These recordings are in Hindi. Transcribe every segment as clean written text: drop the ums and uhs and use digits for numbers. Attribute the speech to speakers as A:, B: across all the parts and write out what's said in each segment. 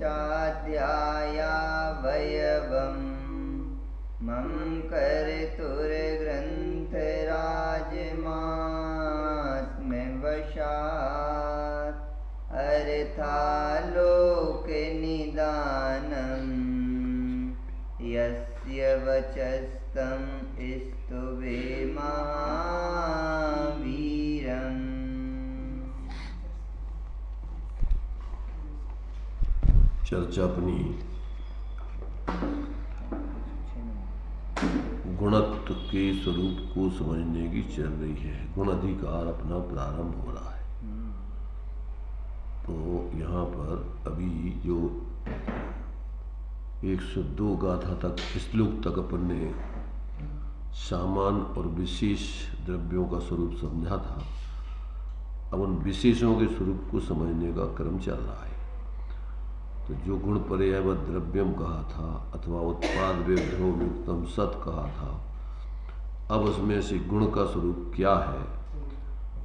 A: चाध्यायावयवम् मम कर्तुर्ग्रन्थराजमास्मि वशात् अर्थालोकनिदानम् यस्य वचस्तं स्तुवे महावीरम्।
B: चर्चा अपनी गुणत्व के स्वरूप को समझने की चल रही है। गुण अधिकार अपना प्रारंभ हो रहा है। तो यहाँ पर अभी जो 102 गाथा तक, श्लोक तक अपन ने सामान और विशेष द्रव्यों का स्वरूप समझा था। अब उन विशेषों के स्वरूप को समझने का क्रम चल रहा है। तो जो गुण पर्यायवत द्रव्यम कहा था अथवा उत्पाद विभ्रमयुक्तम सत कहा था, अब उसमें से गुण का स्वरूप क्या है,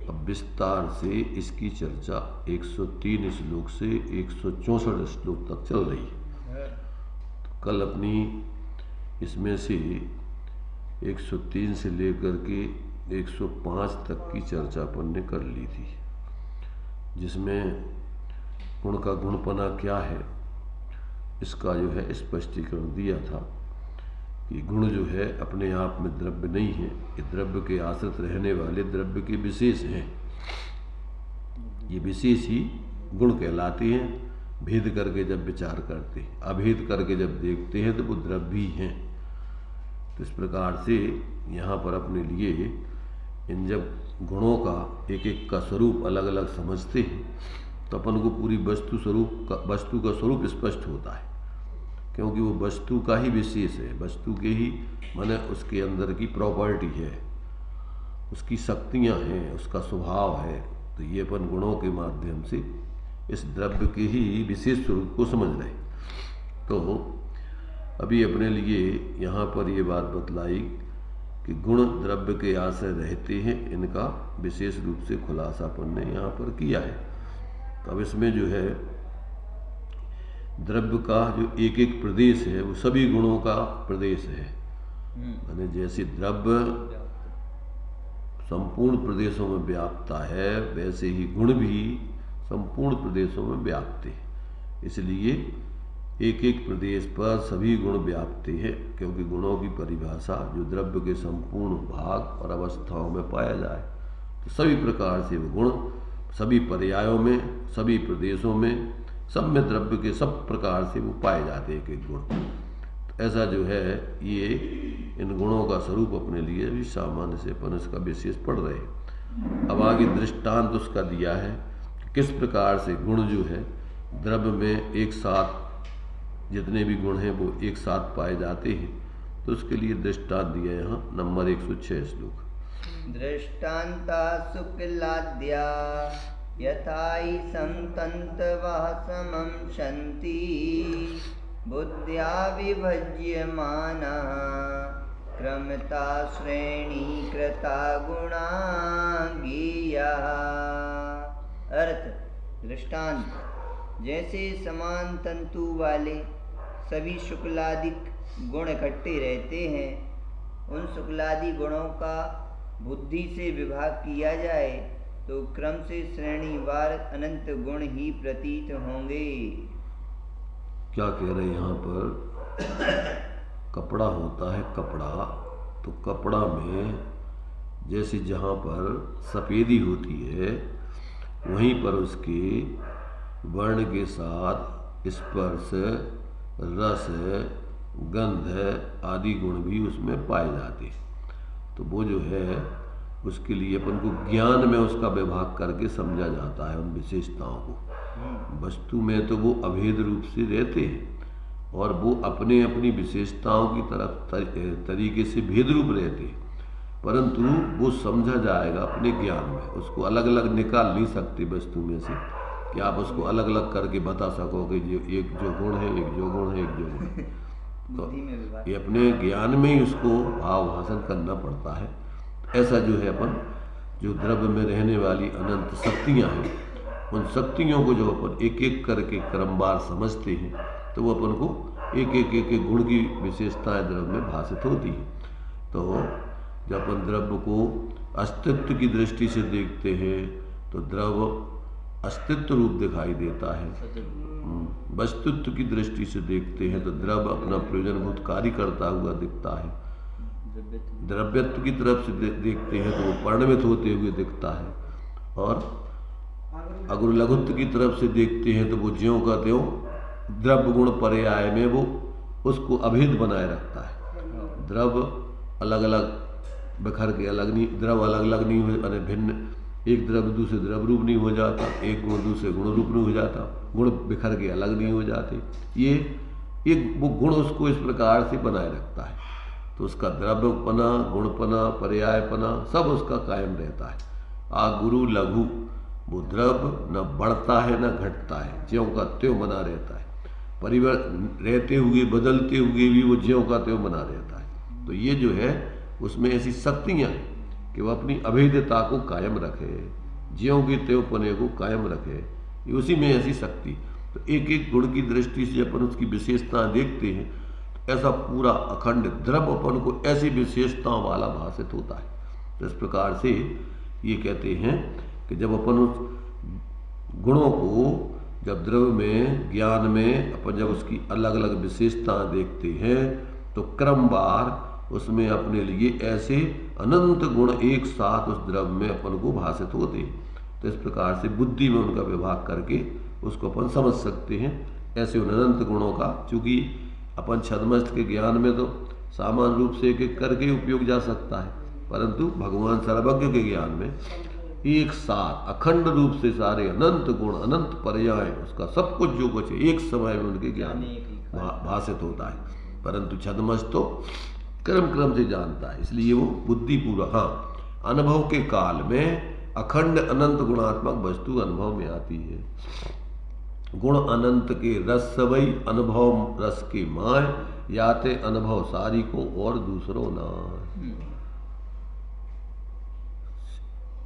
B: अब विस्तार से इसकी चर्चा 103 श्लोक से 164 श्लोक तक चल रही है। तो कल अपनी इसमें से 103 से लेकर के 105 तक की चर्चा अपन ने कर ली थी, जिसमें गुण का गुणपना क्या है इसका जो है स्पष्टीकरण दिया था कि गुण जो है अपने आप में द्रव्य नहीं है, ये द्रव्य के आश्रित रहने वाले द्रव्य के विशेष हैं। ये विशेष ही गुण कहलाते हैं। भेद करके जब विचार करते हैं, अभेद करके जब देखते हैं तो वो द्रव्य ही हैं। तो इस प्रकार से यहाँ पर अपने लिए इन जब गुणों का एक एक का स्वरूप अलग अलग समझते हैं तो अपन को पूरी वस्तु का स्वरूप स्पष्ट होता है, क्योंकि वो वस्तु का ही विशेष है, वस्तु के ही माने उसके अंदर की प्रॉपर्टी है, उसकी शक्तियाँ हैं, उसका स्वभाव है। तो ये अपन गुणों के माध्यम से इस द्रव्य के ही विशेष स्वरूप को समझ रहे। तो अभी अपने लिए यहाँ पर ये बात बतलाई कि गुण द्रव्य के आश्रय रहते हैं, इनका विशेष रूप से खुलासा अपन ने यहाँ पर किया है। अब इसमें जो है द्रव्य का जो एक एक प्रदेश है वो सभी गुणों का प्रदेश है। माने जैसे द्रव्य संपूर्ण प्रदेशों में व्याप्ता है, वैसे ही गुण भी संपूर्ण प्रदेशों में व्याप्त है। इसलिए एक एक प्रदेश पर सभी गुण व्याप्त हैं, क्योंकि गुणों की परिभाषा जो द्रव्य के संपूर्ण भाग और अवस्थाओं में पाया जाए, तो सभी प्रकार से वो गुण सभी पर्यायों में, सभी प्रदेशों में, सब में द्रव्य के सब प्रकार से वो पाए जाते हैं एक एक गुण। तो ऐसा जो है ये इन गुणों का स्वरूप अपने लिए भी सामान्य से अपन इसका विशेष पढ़ रहे हैं। अब आगे दृष्टांत उसका दिया है कि किस प्रकार से गुण जो है द्रव्य में एक साथ, जितने भी गुण हैं वो एक साथ पाए जाते हैं। तो उसके लिए दृष्टांत दिया यहाँ नंबर 106 श्लोक।
A: दृष्टान्ता शुक्लाद्या यथाई संतन्तवः समं शन्ति बुद्ध्या विभज्यमानः क्रमता श्रेणीकृता गुणा ज्ञेयः। अर्थ दृष्टांत, जैसे समान तंतु वाले सभी शुक्लादिक गुण इकट्ठे रहते हैं, उन शुक्लादि गुणों का बुद्धि से विभाग किया जाए तो क्रम से श्रेणीवार अनंत गुण ही प्रतीत होंगे।
B: क्या कह रहे हैं यहाँ पर? कपड़ा होता है कपड़ा, तो कपड़ा में जैसे जहाँ पर सफ़ेदी होती है वहीं पर उसके वर्ण के साथ स्पर्श, रस, गंध आदि गुण भी उसमें पाए जाते हैं। तो वो जो है उसके लिए अपन को ज्ञान में उसका विभाग करके समझा जाता है उन विशेषताओं को। वस्तु में तो वो अभेद रूप से रहते हैं और वो अपने अपनी विशेषताओं की तरफ तरीके से भेद रूप रहते हैं, परंतु वो समझा जाएगा अपने ज्ञान में। उसको अलग अलग निकाल नहीं सकते वस्तु में से कि आप उसको अलग अलग करके बता सको कि एक जो गुण है, एक जो गुण है, एक जो गुण है। तो ये अपने ज्ञान में ही उसको भाव भाषण करना पड़ता है। ऐसा जो है अपन जो द्रव्य में रहने वाली अनंत शक्तियाँ हैं उन शक्तियों को जब अपन एक एक करके क्रमवार समझते हैं तो वो अपन को एक गुण की विशेषताएं द्रव्य में भाषित होती है। तो जब अपन द्रव्य को अस्तित्व की दृष्टि से देखते हैं तो द्रव्य अस्तित्व रूप दिखाई देता है। वस्तुत्व की दृष्टि से देखते हैं तो द्रव्य अपना प्रयोजनभूत कार्य करता हुआ दिखता है। द्रव्यत्व की तरफ से देखते हैं तो वो परिणमित होते हुए दिखता है। और अगर लघुत्व की तरफ से देखते हैं तो वो ज्यों का त्यों द्रव्य गुण पर्याय में वो उसको अभेद बनाए रखता है। द्रव्य अलग अलग बिखर के अलग नहीं, द्रव्य अलग अलग नहीं हो, भिन्न एक द्रव्य दूसरे द्रव्य रूप नहीं हो जाता, एक गुण दूसरे गुण रूप नहीं हो जाता, गुण बिखर के अलग नहीं हो जाते। ये एक वो गुण उसको इस प्रकार से बनाए रखता है। तो उसका द्रव्यपना, गुणपना, पर्यायपना सब उसका कायम रहता है। गुरु लघु वो द्रव्य न बढ़ता है न घटता है, ज्यों का त्यों बना रहता है। परिवर्तन रहते हुए बदलते हुए भी वो ज्यों का त्यों बना रहता है। तो ये जो है उसमें ऐसी शक्तियाँ हैं कि वह अपनी अभेद्यता को कायम रखे, ज्यों के त्यों पने को कायम रखे, ये उसी में ऐसी शक्ति। तो एक एक गुण की दृष्टि से अपन उसकी विशेषताएं देखते हैं तो ऐसा पूरा अखंड द्रव्य अपन को ऐसी विशेषताओं वाला भाषित होता है। तो इस प्रकार से ये कहते हैं कि जब अपन उस गुणों को जब द्रव्य में ज्ञान में अपन जब उसकी अलग अलग विशेषताएं देखते हैं तो क्रमवार उसमें अपने लिए ऐसे अनंत गुण एक साथ उस द्रव्य में अपन को भाषित होते हैं। तो इस प्रकार से बुद्धि में उनका विभाग करके उसको अपन समझ सकते हैं। ऐसे उन अनंत गुणों का, चूँकि अपन छद्मस्त के ज्ञान में तो सामान्य रूप से एक एक करके उपयोग जा सकता है, परंतु भगवान सर्वज्ञ के ज्ञान में एक साथ अखंड रूप से सारे अनंत गुण अनंत पर्याय उसका सब कुछ जो कुछ एक समय में उनके ज्ञान भाषित होता है। परंतु छद्मस्त तो क्रम क्रम से जानता है, इसलिए वो बुद्धि पूरा। हाँ, अनुभव के काल में अखंड अनंत गुणात्मक वस्तु अनुभव में आती है। गुण अनंत के रस सबई अनुभव रस के माय, याते अनुभव सारी को और दूसरों ना।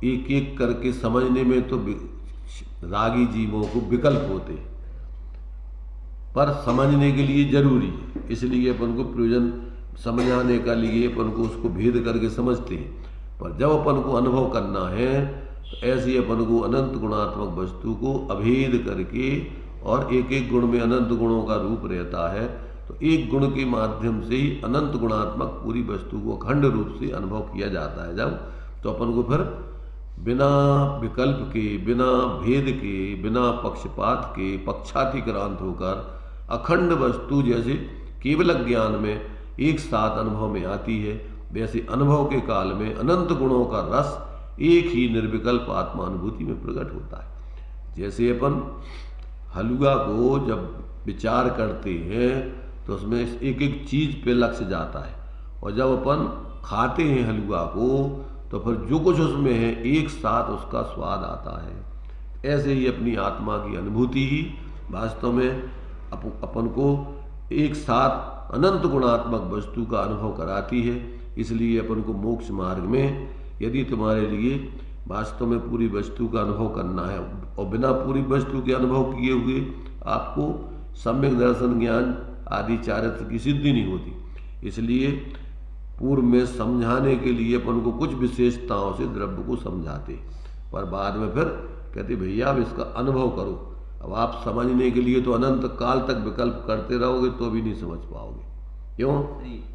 B: एक एक करके समझने में तो रागी जीवों को विकल्प होते, पर समझने के लिए जरूरी है। इसलिए अपन को प्रयोजन समझाने का लिए अपन को उसको भेद करके समझते हैं। पर जब अपन को अनुभव करना है तो ऐसे अपन को अनंत गुणात्मक वस्तु को अभेद करके, और एक एक गुण में अनंत गुणों का रूप रहता है, तो एक गुण के माध्यम से ही अनंत गुणात्मक पूरी वस्तु को अखंड रूप से अनुभव किया जाता है। जब तो अपन को फिर बिना विकल्प के, बिना भेद के, बिना पक्षपात के, पक्षातिक्रांत होकर अखंड वस्तु जैसे केवल ज्ञान में एक साथ अनुभव में आती है, वैसे अनुभव के काल में अनंत गुणों का रस एक ही निर्विकल्प आत्मानुभूति में प्रकट होता है। जैसे अपन हलवा को जब विचार करते हैं तो उसमें एक एक चीज पे लक्ष्य जाता है, और जब अपन खाते हैं हलवा को तो फिर जो कुछ उसमें है एक साथ उसका स्वाद आता है। ऐसे ही अपनी आत्मा की अनुभूति ही वास्तव में अपन को एक साथ अनंत गुणात्मक वस्तु का अनुभव कराती है। इसलिए अपन को मोक्ष मार्ग में यदि तुम्हारे लिए वास्तव में पूरी वस्तु का अनुभव करना है और बिना पूरी वस्तु के अनुभव किए हुए आपको सम्यक दर्शन ज्ञान आदि चारित्र की सिद्धि नहीं होती। इसलिए पूर्व में समझाने के लिए अपन को कुछ विशेषताओं से द्रव्य को समझाते, पर बाद में फिर कहते भैया अब इसका अनुभव करो। अब आप समझने के लिए तो अनंत काल तक विकल्प करते रहोगे तो भी नहीं समझ पाओगे। क्यों?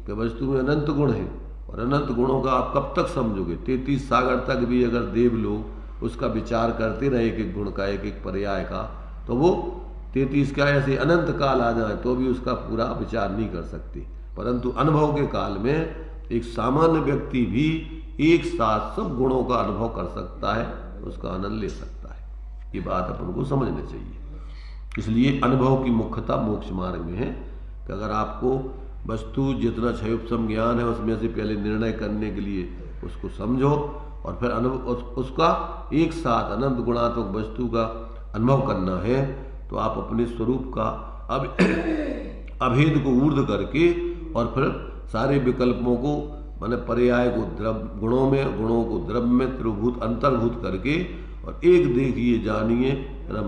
B: कि वस्तु में अनंत गुण है, और अनंत गुणों का आप कब तक समझोगे? 33 सागर तक भी अगर देव लोग उसका विचार करते रहे एक एक गुण का, एक एक पर्याय का, तो वो 33 का ऐसे अनंत काल आ जाए तो भी उसका पूरा विचार नहीं कर सकते। परंतु अनुभव के काल में एक सामान्य व्यक्ति भी एक साथ सब गुणों का अनुभव कर सकता है, उसका आनंद ले सकता है। ये बात अपन को समझनी चाहिए। इसलिए अनुभव की मुख्यता मोक्ष मार्ग में है कि अगर आपको वस्तु जितना क्षयोपम ज्ञान है उसमें से पहले निर्णय करने के लिए उसको समझो, और फिर उसका एक साथ अनंत गुणात्मक वस्तु का अनुभव करना है, तो आप अपने स्वरूप का अभेद को ऊर्ध्व करके और फिर सारे विकल्पों को माने पर्याय को द्रव्य गुणों में, गुणों को द्रव्य में त्रिभूत अंतर्भूत करके, और एक देखिए जानिए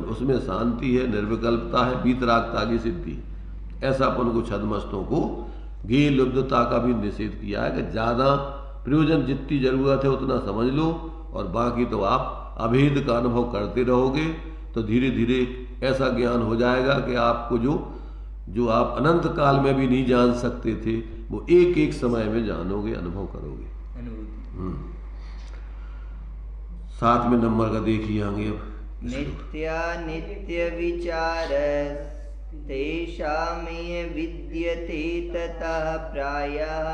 B: उसमें शांति है, निर्विकल्पता है, वीतरागता की सिद्धि। ऐसा अपन को छद्मस्तों को घी लुब्धता का भी निषेध किया है कि ज़्यादा प्रयोजन जितनी जरूरत है उतना समझ लो और बाकी तो आप अभेद का अनुभव करते रहोगे तो धीरे धीरे ऐसा ज्ञान हो जाएगा कि आपको जो आप अनंत काल में भी नहीं जान सकते थे वो एक एक समय में जानोगे, अनुभव करोगे। सातवें नंबर का देखिए आगे अब।
A: नित्या नित्य विचार तेषामेय विद्यते ततः प्रायः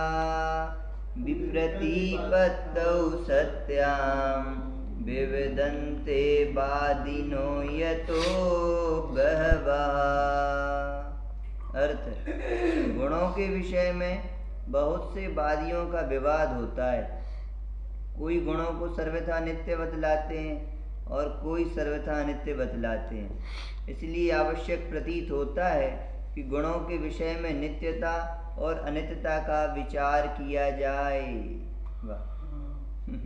A: विप्रतिपत्तौ सत्यां विवदन्ते वादिनो यतो बहवः। अर्थ, गुणों के विषय में बहुत से वादियों का विवाद होता है। कोई गुणों को सर्वथा नित्य बतलाते हैं और कोई सर्वथा अनित्य बतलाते हैं। इसलिए आवश्यक प्रतीत होता है कि गुणों के विषय में नित्यता और अनित्यता का विचार किया जाए।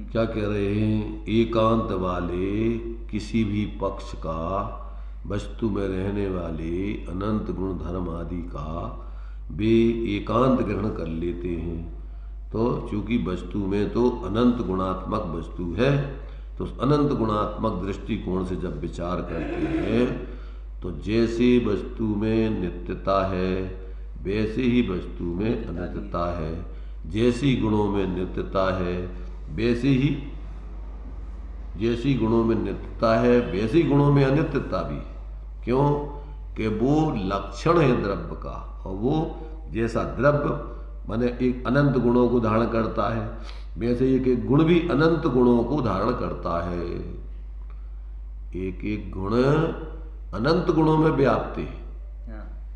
B: क्या कह रहे हैं? एकांत वाले किसी भी पक्ष का, वस्तु में रहने वाले अनंत गुण धर्म आदि का वे एकांत ग्रहण कर लेते हैं। तो चूंकि वस्तु में तो अनंत गुणात्मक वस्तु है, तो उस अनंत गुणात्मक दृष्टिकोण से जब विचार करते हैं तो जैसे वस्तु में नित्यता है वैसे ही वस्तु में अनित्यता है, जैसी गुणों में नित्यता है वैसे ही, जैसी गुणों में नित्यता है वैसी गुणों में अनित्यता भी। क्यों? कि वो लक्षण है द्रव्य का, और वो जैसा द्रव्य माने एक अनंत गुणों को धारण करता है वैसे एक एक गुण भी अनंत गुणों को धारण करता है। एक एक गुण अनंत गुणों में व्याप्त है,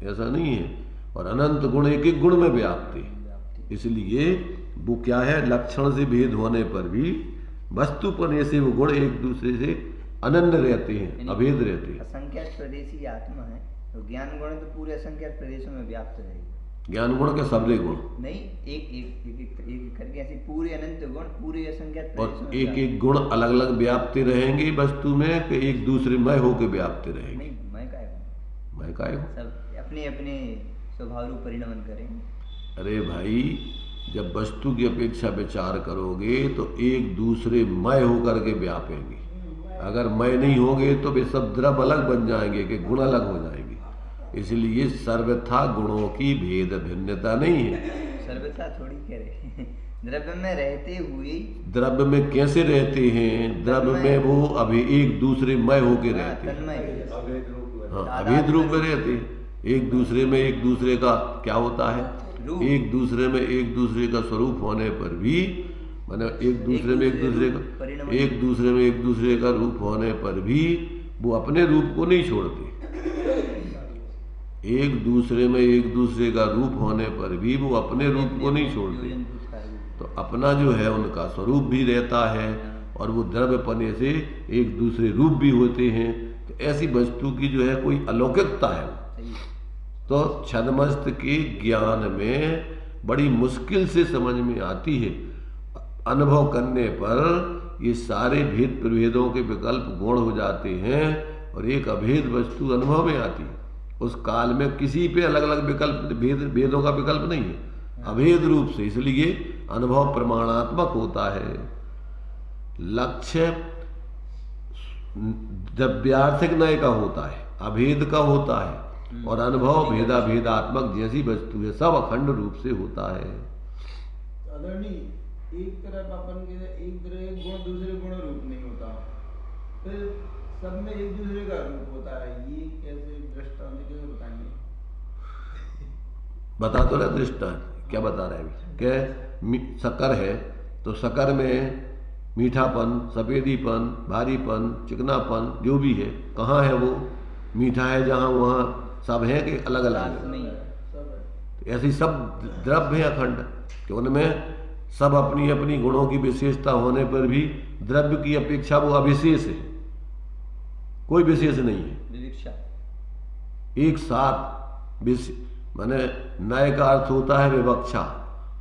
B: ऐसा नहीं है, और अनंत गुण एक एक गुण में व्याप्त है। इसलिए वो क्या है, लक्षण से भेद होने पर भी वस्तुपन से वो गुण एक दूसरे से अनन्य रहते हैं, अभेद रहते हैं।
A: असंख्यात प्रदेशी आत्मा है तो ज्ञान गुण तो पूरे असंख्यात प्रदेशों में व्याप्त रहेगा।
B: ज्ञान गुण के सबले गुण
A: नहीं, एक एक एक एक, एक करके ऐसे पूरे अनंत गुण पूरे असंख्यात प्रदेशों
B: और एक एक गुण अलग अलग व्याप्त रहेंगे वस्तु में कि एक दूसरे मय होकर व्याप्त रहेंगे।
A: नहीं, मैं काय हूँ, सब अपने अपने स्वभाव रूप परिणमन करेंगे।
B: अरे भाई, जब वस्तु की अपेक्षा विचार करोगे तो एक दूसरे मय होकर के व्यापेंगे। अगर मय नहीं होंगे तो वे सब द्रव्य अलग बन जाएंगे कि गुण अलग हो जाएंगे। इसलिए सर्वथा गुणों की भेद भिन्नता नहीं है।
A: सर्वथा थोड़ी कह रहे द्रव्य में रहते हुए,
B: द्रव्य में कैसे रहते हैं? द्रव्य में वो अभी एक दूसरे मय होके रहते हैं, हाँ, अभेद रूप में रहते हैं। एक दूसरे में एक दूसरे का क्या होता है, एक दूसरे में एक दूसरे का स्वरूप होने पर भी, माने एक दूसरे में एक दूसरे का रूप होने पर भी वो अपने रूप को नहीं छोड़ते। एक दूसरे में एक दूसरे का रूप होने पर भी वो अपने रूप को नहीं छोड़ते। तो अपना जो है उनका स्वरूप भी रहता है और वो द्रव्यपने से एक दूसरे रूप भी होते हैं। तो ऐसी वस्तु की जो है कोई अलौकिकता है। तो छद्मस्त के ज्ञान में बड़ी मुश्किल से समझ में आती है। अनुभव करने पर ये सारे भेद प्रभेदों के विकल्प गौण हो जाते हैं और एक अभेद वस्तु अनुभव में आती है। उस काल में किसी पे अलग अलग विकल्प भेदों का विकल्प नहीं है, अभेद रूप से, इसलिए अनुभव प्रमाणात्मक होता है। लक्ष्य द्रव्यार्थिक नय का होता है, अभेद का होता है, और अनुभव भेदात्मक जैसी वस्तु है सब अखंड रूप से होता है।
C: एक तरफ अपन के एक गुण दूसरे गुण रूप नहीं होता, फिर सब में एक दूसरे का रूप होता है। ये कैसे दृष्टांत कैसे बताएंगे?
B: बता तो रहा दृष्टांत, क्या बता रहे हैं कि शक्कर है तो शक्कर में मीठापन, सफेदीपन, भारीपन, चिकनापन जो भी है, कहाँ है वो मीठा है जहाँ वहाँ सब है कि अलग अलग है। ऐसी सब द्रव्य है अखंड कि उनमें सब अपनी अपनी गुणों की विशेषता होने पर भी द्रव्य की अपेक्षा वो अविशेष है, कोई विशेष नहीं है। एक साथ माने नय का अर्थ होता है विवक्षा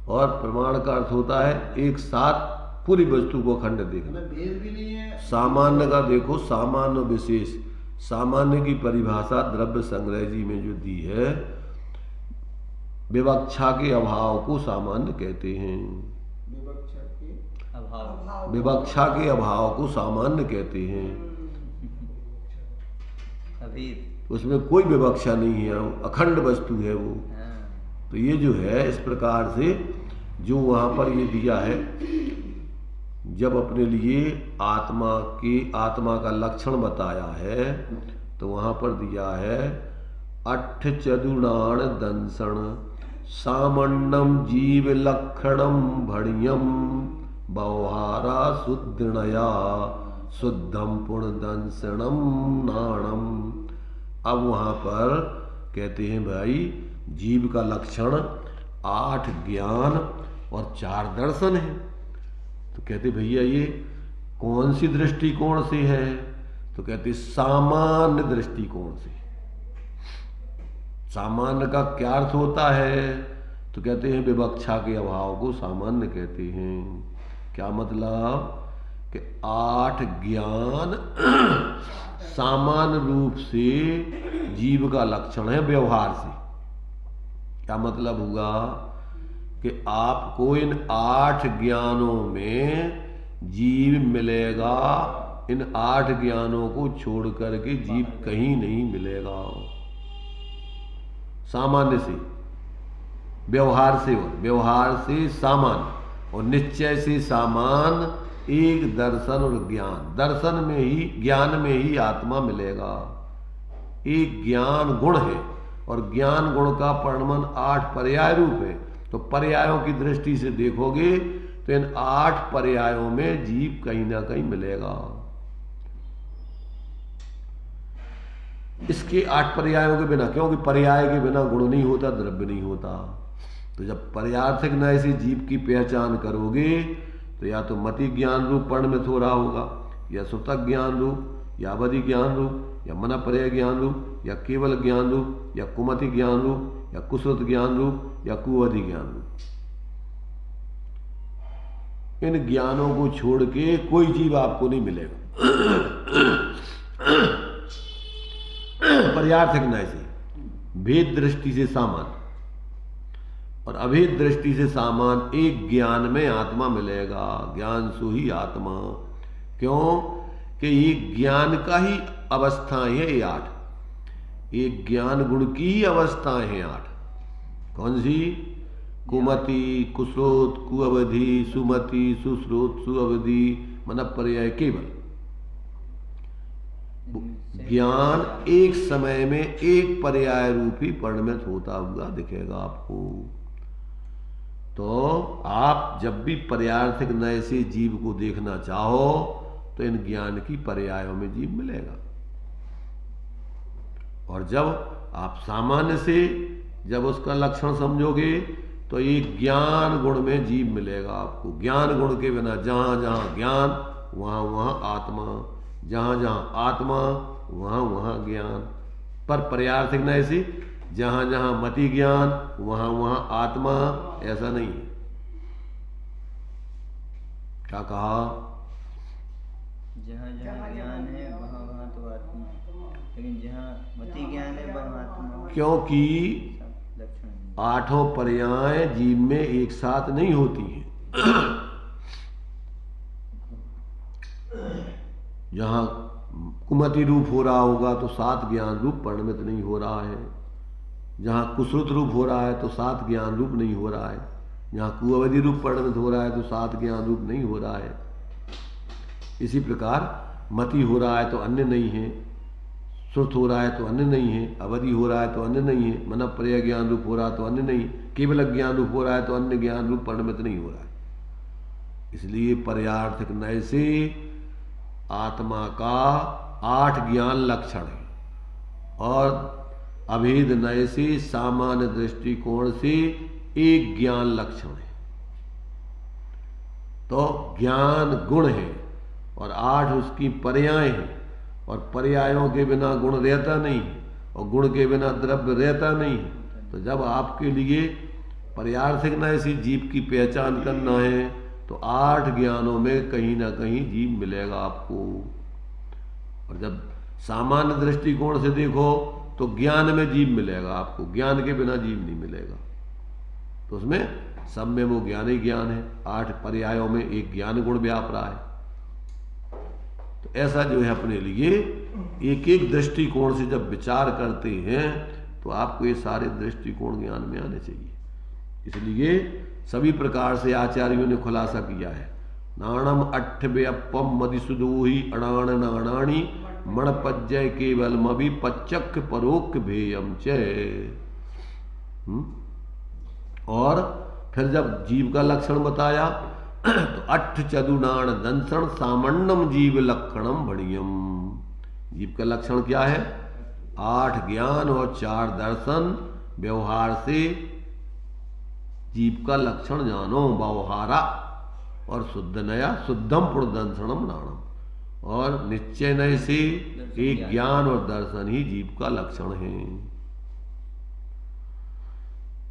B: और प्रमाण का अर्थ होता है एक साथ पूरी वस्तु को अखंड देखना।
C: भेद भी नहीं है।
B: सामान्य का देखो, सामान्य विशेष, सामान्य की परिभाषा द्रव्य संग्रह जी में जो दी है, विवक्षा के अभाव को सामान्य कहते हैं।
C: विवक्षा के
A: अभाव।
B: विवक्षा के अभाव को सामान्य कहते हैं।
A: अभेद।
B: उसमें कोई विवक्षा नहीं है, वो अखंड वस्तु है वो।
A: हाँ।
B: तो ये जो है इस प्रकार से जो वहाँ पर ये दिया है, जब अपने लिए आत्मा का लक्षण बताया है तो वहाँ पर दिया है अट्ठ चतुर्णाण दंसन सामण्णम जीव लक्षणम भणियम व्यवहारा शुद्धनया शुद्धम पुण्यदंसनम नाणम। अब वहाँ पर कहते हैं भाई जीव का लक्षण 8 ज्ञान और 4 दर्शन है। तो कहते भैया ये कौन सी दृष्टिकोण से है? तो कहते सामान्य दृष्टिकोण से। सामान्य का क्या अर्थ होता है? तो कहते हैं विवक्षा के अभाव को सामान्य कहते हैं। क्या मतलब कि 8 ज्ञान सामान्य रूप से जीव का लक्षण है व्यवहार से। क्या मतलब हुआ कि आपको इन 8 ज्ञानों में जीव मिलेगा, इन 8 ज्ञानों को छोड़ करके जीव कहीं नहीं मिलेगा। सामान्य से व्यवहार से, और व्यवहार से सामान्य, और निश्चय से सामान्य, एक दर्शन और ज्ञान। दर्शन में ही ज्ञान में ही आत्मा मिलेगा। एक ज्ञान गुण है और ज्ञान गुण का परिणमन 8 पर्याय रूप है। तो पर्यायों की दृष्टि से देखोगे तो इन 8 पर्यायों में जीव कहीं ना कहीं मिलेगा। इसके 8 पर्यायों के बिना, क्योंकि पर्याय के बिना गुण नहीं होता, द्रव्य नहीं होता। तो जब पर्यार्थिक न्याय से जीव की पहचान करोगे तो या तो मति ज्ञान रूप परिणमित हो रहा होगा, या सुतक ज्ञान रूप, या अवधि ज्ञान रूप, या मन पर्याय ज्ञान रूप, या केवल ज्ञान रूप, या कुमति ज्ञान रूप, या कुश्रुत ज्ञान रूप, या कुअवधि ज्ञान रूप। इन ज्ञानों को छोड़ के कोई जीव आपको नहीं मिलेगा। पर्यार्थिक न्याय से, भेद दृष्टि से सामान्य और अभेद दृष्टि से सामान्य, एक ज्ञान में आत्मा मिलेगा। ज्ञान सो ही आत्मा। क्यों कि ये ज्ञान का ही अवस्थाएं है ये 8। एक ज्ञान गुण की ही अवस्थाएं हैं 8। कौन सी? कुमति, कुश्रोत, कुअवधि, सुमति, सुश्रोत, सुअवधि, मन पर्याय केवल। ज्ञान एक समय में एक पर्याय रूपी परिणमित होता हुआ दिखेगा आपको। तो आप जब भी पर्यार्थिक नय से जीव को देखना चाहो तो इन ज्ञान की पर्यायों में जीव मिलेगा। और जब आप सामान्य से जब उसका लक्षण समझोगे तो एक ज्ञान गुण में जीव मिलेगा आपको। ज्ञान गुण के बिना जहां जहां ज्ञान वहां वहां आत्मा, जहां जहां आत्मा वहां वहां ज्ञान। पर पर्यार्थिक नय से जहां जहां मति ज्ञान वहां वहां आत्मा, ऐसा नहीं है। क्या कहा?
A: जहाँ जहाँ ज्ञान है वहाँ वहाँ तो आत्मा, लेकिन जहाँ मति ज्ञान है वहाँ आत्मा।
B: क्योंकि
A: लक्षण
B: 8 पर्याय जीव में एक साथ नहीं होती हैं। जहाँ कुमति रूप हो रहा होगा तो 7 ज्ञान रूप परिणमित नहीं हो रहा है। जहाँ कुश्रुत रूप हो रहा है तो 7 ज्ञान रूप नहीं हो रहा है। जहाँ कुअवधि रूप परिणमित हो रहा है तो 7 ज्ञान रूप नहीं हो रहा है। इसी प्रकार मति हो रहा है तो अन्य नहीं है, श्रुत हो रहा है तो अन्य नहीं है, अवधि हो रहा है तो अन्य नहीं है, मन पर्याय ज्ञान रूप हो रहा है तो अन्य नहीं, केवल ज्ञान रूप हो रहा है तो अन्य ज्ञान रूप परिणमित नहीं हो रहा है। इसलिए पर्यार्थिक नय से आत्मा का 8 ज्ञान लक्षण है और अभेद नय से सामान्य दृष्टिकोण से एक ज्ञान लक्षण है। तो ज्ञान गुण है और 8 उसकी पर्याय हैं, और पर्यायों के बिना गुण रहता नहीं है और गुण के बिना द्रव्य रहता नहीं है। तो जब आपके लिए पर्यार्थिक नय से जीव की पहचान करना है तो 8 ज्ञानों में कहीं ना कहीं जीव मिलेगा आपको। और जब सामान्य दृष्टिकोण से देखो तो ज्ञान में जीव मिलेगा आपको, ज्ञान के बिना जीव नहीं मिलेगा। तो उसमें सब में वो ज्ञान ही ज्ञान है, 8 पर्यायों में एक ज्ञान गुण व्याप रहा है। तो ऐसा जो है अपने लिए एक एक दृष्टिकोण से जब विचार करते हैं तो आपको ये सारे दृष्टिकोण ज्ञान में आने चाहिए। इसलिए सभी प्रकार से आचार्यों ने खुलासा किया है। नाणम अट्ठव्यपम मदिसुदोही अणाण नाणाणी मणपज्जय केवल मभि पच्चक परोक्ष भेयम च। और फिर जब जीव का लक्षण बताया तो अट्ठ चतुर्णाण दंसण सामण्यम जीव लक्षणम भणियम। जीव का लक्षण क्या है? 8 ज्ञान और 4 दर्शन। व्यवहार से जीव का लक्षण जानो व्यवहारा, और शुद्ध नया शुद्धम पुणदंसणम नाणम, और निश्चय नय से एक ज्ञान और दर्शन ही जीव का लक्षण है।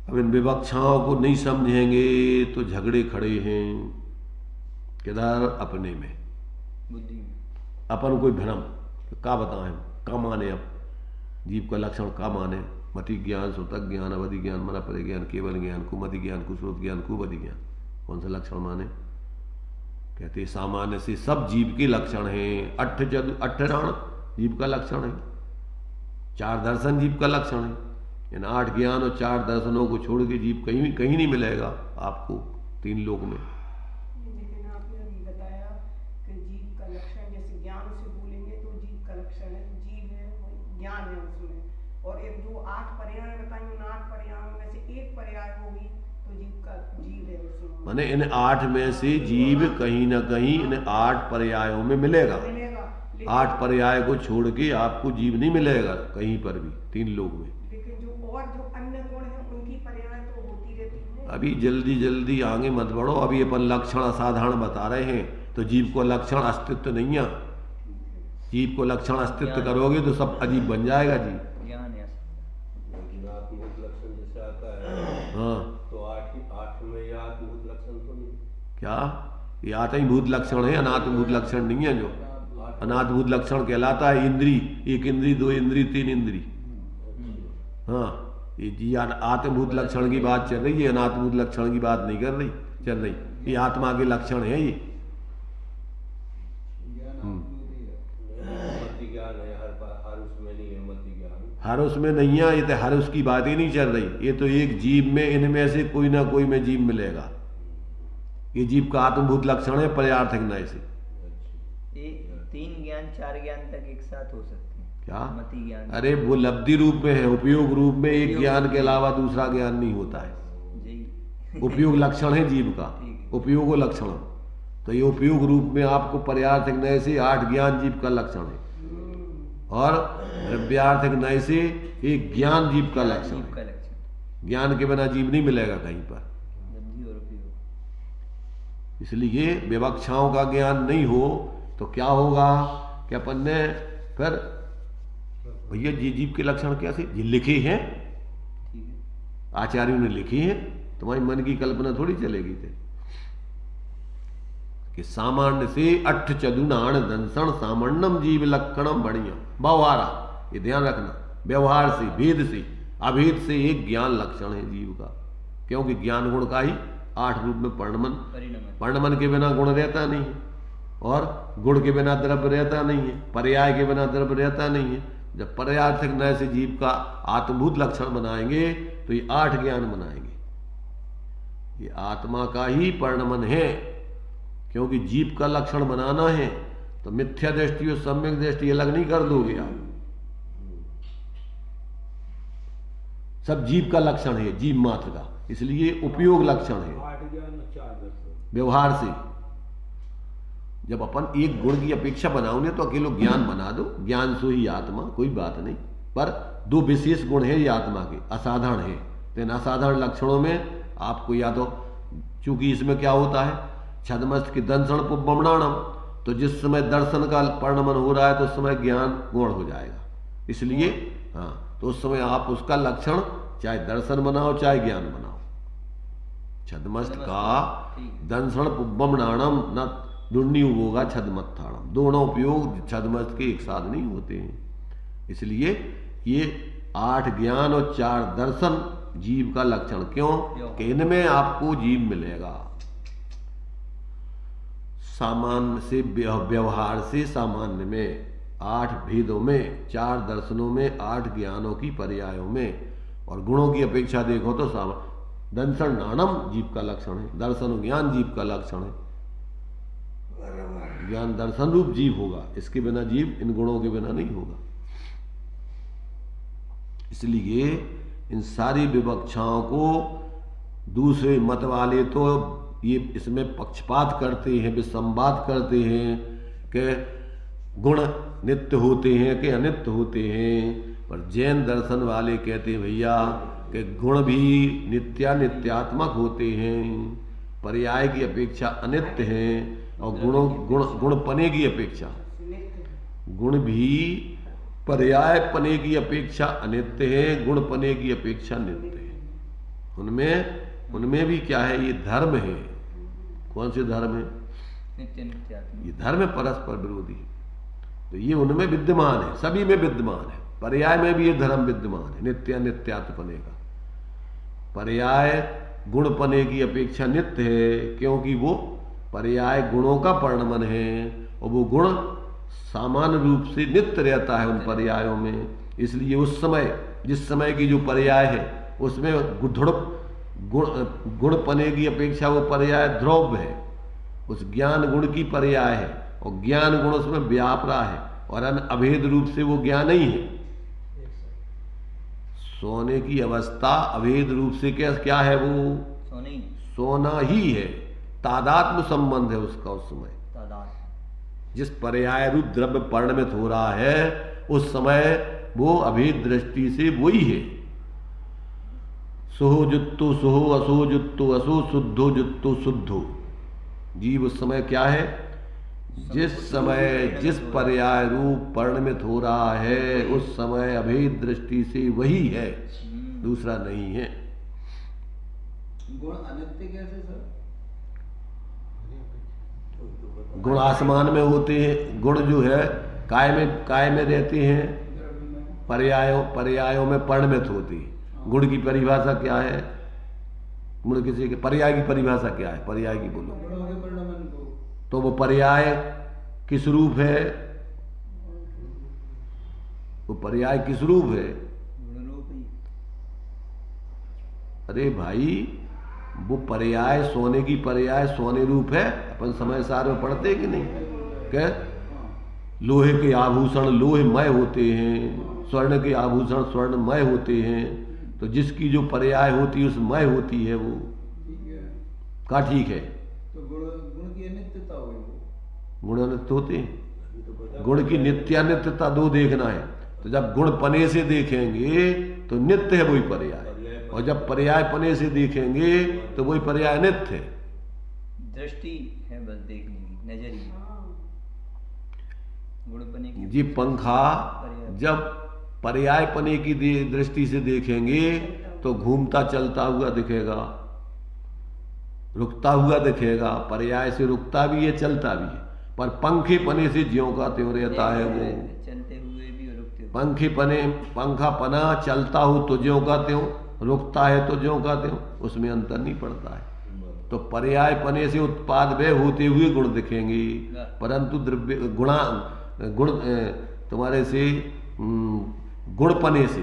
B: अब इन विवक्षाओं को नहीं समझेंगे तो झगड़े खड़े हैं किधर? अपने में,
A: बुद्धि में।
B: अपन कोई भ्रम का बताएं, का माने? अब जीव का लक्षण का माने? मति ज्ञान, सुतक ज्ञान, अवधि ज्ञान, मना परे ज्ञान, केवल ज्ञान, कुमति ज्ञान, कुश्रुत ज्ञान, कुबधि ज्ञान, कौन सा लक्षण माने? कहते सामान्य से सब जीव के लक्षण हैं। अट्ठराण जीव का लक्षण है, 4 दर्शन जीव का लक्षण है। इन 8 ज्ञान और 4 दर्शनों को छोड़ के जीव कहीं नहीं मिलेगा आपको 3 लोक में।
D: लेकिन आपने अभी बताया कि जीव का लक्षण, जैसे ज्ञान से बोलेंगे तो जीव का लक्षण है, जीव है, ज्ञान है उसमें, और एक जो 8 पर्याय बताई उन 8 पर्यायों में से एक पर्याय होगी तो जीव है उसमें।
B: माने इन 8 में से जीव कहीं ना कहीं इन 8 पर्यायों में मिलेगा। 8 पर्याय को छोड़ के आपको जीव नहीं मिलेगा कहीं पर भी 3 लोक में।
D: लेकिन जो अन्य गुण है उनकी पर्याय तो होती रहती है।
B: अभी जल्दी आगे मत बढ़ो। अभी अपन लक्षण असाधारण बता रहे हैं, तो जीव को लक्षण अस्तित्व नहीं है। जीव को लक्षण अस्तित्व करोगे तो सब अजीब बन जाएगा जी।
A: ज्ञान है।
E: लेकिन आत्मभूत लक्षण जैसे आता है,
B: हाँ,
E: तो 8 में यह आत्मभूत लक्षण तो नहीं?
B: क्या ये आत्मभूत लक्षण है, अनात्मभूत लक्षण नहीं है। जो अनात्मभूत लक्षण कहलाता है इंद्री, 1 इंद्री, 2 इंद्री, 3 इंद्री। हाँ, ये जी आत्मभूत लक्षण की बात चल रही है, अनात्मभूत लक्षण की बात नहीं चल रही। ये आत्मा के लक्षण है ये।
E: मति ज्ञान है, हर उसमें नहीं है मति ज्ञान,
B: हर उसमें नहीं है। ये तो हर उसकी बात ही नहीं चल रही। ये तो एक जीव में, इनमें से कोई ना कोई में जीव मिलेगा। ये जीव का आत्मभूत लक्षण है पर्यार्थक न्याय से।
A: ये 3 ज्ञान 4 ज्ञान तक एक साथ हो सकते हैं।
B: क्या?
A: मति ज्ञान।
B: अरे वो लब्धि रूप में है, उपयोग रूप में एक ज्ञान के अलावा दूसरा ज्ञान नहीं होता है।
A: जी।
B: उपयोग लक्षण है जीव का, उपयोग लक्षण। तो ये उपयोग रूप में आपको पर्यार्थक न्याय से 8 ज्ञान जीव का लक्षण है, और द्रव्यार्थक न्याय से एक ज्ञान जीव का लक्षण
A: जीव का
B: है।
A: लक्षण।
B: ज्ञान के बिना जीव नहीं मिलेगा कहीं पर।
A: बुद्धि और उपयोग।
B: इसलिए विवक्षाओं का ज्ञान नहीं हो तो क्या होगा कि अपन ने फिर भैया जीव के लक्षण कैसे जी लिखे हैं,
A: ठीक है।
B: आचार्यों ने लिखे हैं, तुम्हारी मन की कल्पना थोड़ी चलेगी थे कि सामान्य से 8 चतुर्णाण दंसण सामान्यम जीव लक्षणम बढ़िया व्यवहारा। ये ध्यान रखना, व्यवहार से, भेद से, अभेद से एक ज्ञान लक्षण है जीव का। क्योंकि ज्ञान गुण का ही 8 रूप में परिणमन के बिना गुण रहता नहीं है, और गुण के बिना द्रव्य रहता नहीं है, पर्याय के बिना द्रव्य रहता नहीं है। जब पर्यार्थक न्याय से जीव का आत्मभूत लक्षण बनाएंगे तो ये 8 ज्ञान बनाएंगे। ये आत्मा का ही परिणमन है, क्योंकि जीव का लक्षण बनाना है तो मिथ्या दृष्टि और सम्यक दृष्टि अलग नहीं कर दोगे आप। सब जीव का लक्षण है, जीव मात्र का, इसलिए उपयोग लक्षण है।
E: 8 ज्ञान 4 दर्शन।
B: व्यवहार से जब अपन एक गुण की अपेक्षा बनाओगे तो अकेले ज्ञान बना दो, ज्ञान सो ही आत्मा, कोई बात नहीं। पर 2 विशेष गुण है ये आत्मा के, असाधारण है। तो इन असाधारण लक्षणों में आपको या तो, चूंकि इसमें क्या होता है छदमस्त की दंसण पुब्बमणाणम, तो जिस समय दर्शन का परिणमन हो रहा है तो उस समय ज्ञान गुण हो जाएगा। इसलिए हाँ, तो उस समय आप उसका लक्षण चाहे दर्शन बनाओ चाहे ज्ञान बनाओ। छदमस्त का दंसण पुब्बमणाणम न दुर्नी उपयोगा छदमत्थाणम, दोनों उपयोग छदमस्त के एक साथ नहीं होते हैं। इसलिए ये 8 ज्ञान और 4 दर्शन जीव का लक्षण। क्यों कि इनमें आपको जीव मिलेगा। सामान्य से व्यवहार से सामान्य में 8 भेदों में, 4 दर्शनों में, 8 ज्ञानों की पर्यायों में, और गुणों की अपेक्षा देखो तो दर्शन नाणम जीव का लक्षण है, दर्शन ज्ञान जीव का लक्षण है। ज्ञान दर्शन रूप जीव होगा, इसके बिना जीव इन गुणों के बिना नहीं होगा। इसलिए इन सारी विवक्षाओं को दूसरे मत वाले तो ये इसमें पक्षपात करते हैं, विसंवाद करते हैं कि गुण नित्य होते हैं कि अनित्य होते हैं। पर जैन दर्शन वाले कहते हैं भैया कि गुण भी नित्यात्मक होते हैं, पर्याय की अपेक्षा अनित्य हैं, और गुणपने की अपेक्षा गुण भी पर्याय पने की अपेक्षा अनित्य है, गुण पने की अपेक्षा नित्य है। उनमें भी क्या है, ये धर्म है। कौन से धर्म है?
A: नित्य नित्यात्मक।
B: ये धर्म परस्पर विरोधी है, तो ये उनमें विद्यमान है, सभी में विद्यमान है। पर्याय में भी ये धर्म विद्यमान है, नित्यात्मपने का। पर्याय गुणपने की अपेक्षा नित्य है, क्योंकि वो पर्याय गुणों का परिणमन है, और वो गुण सामान्य रूप से नित्य रहता है उन पर्यायों में। इसलिए उस समय, जिस समय की जो पर्याय है, उसमें गुणपने की अपेक्षा वो पर्याय ध्रुव है, उस ज्ञान गुण की पर्याय है, और ज्ञान गुण उसमें व्याप रहा है, और अभेद रूप से वो ज्ञान ही है। सोने की अवस्था अभेद रूप से क्या है? वो सोना ही है, तादात्म्य संबंध है उसका। उस समय जिस पर्याय रूप द्रव्य परिणमित हो रहा है, उस समय वो अभेद दृष्टि से वही है। सोहो जुत्तो सोहो, असो जुत्तो असो, शुद्धो जुत्तो शुद्धो। जीव उस समय क्या है? जिस समय जिस पर्याय रूप परिणमित हो रहा है, उस समय अभेद दृष्टि से वही है, दूसरा नहीं है।
C: गुण अनित्य कैसे सर?
B: गुण आसमान में होते हैं, गुण जो है काय में रहते हैं, पर्यायों में परिणमित होती है। गुण की परिभाषा क्या है? गुण किसी के पर्याय की परिभाषा क्या है? पर्याय की बोलो तो वो पर्याय किस रूप है? वो पर्याय किस रूप है? अरे भाई, वो पर्याय सोने की पर्याय सोने रूप है। अपन समय सार में पढ़ते कि नहीं? क्या लोहे के आभूषण लोहेमय होते हैं, स्वर्ण के आभूषण स्वर्णमय होते हैं। तो जिसकी जो पर्याय होती है उस मय होती है वो। का ठीक है?
C: तो गुण की अनित्यता हुई वो।
B: गुण अनित्य होते हैं। गुण की नित्यानित्यता दो देखना है। तो जब गुण पने से देखेंगे तो नित्य है वही पर्याय, और जब पर्याय पने से देखेंगे तो वही पर्याय नित्य है।
A: दृष्टि है बस देखने की, नजरिया। गुण पने की
B: जी पंखा जब पर्याय पने की दृष्टि से देखेंगे तो घूमता चलता हुआ दिखेगा, रुकता हुआ दिखेगा। पर्याय से रुकता भी है, चलता भी है, पर पंखे पने से ज्यों का त्यों रहता है वो।
A: चलते हुए भी और रुकते हुए।
B: पंखे पने, पंखा पना चलता हो तो ज्यों का त्यों, रुकता है तो ज्यों का त्यों, उसमें अंतर नहीं पड़ता है। तो पर्याय पने से उत्पाद व्यय होते हुए गुण दिखेंगे, परंतु द्रव्य गुण तुम्हारे से गुण पने से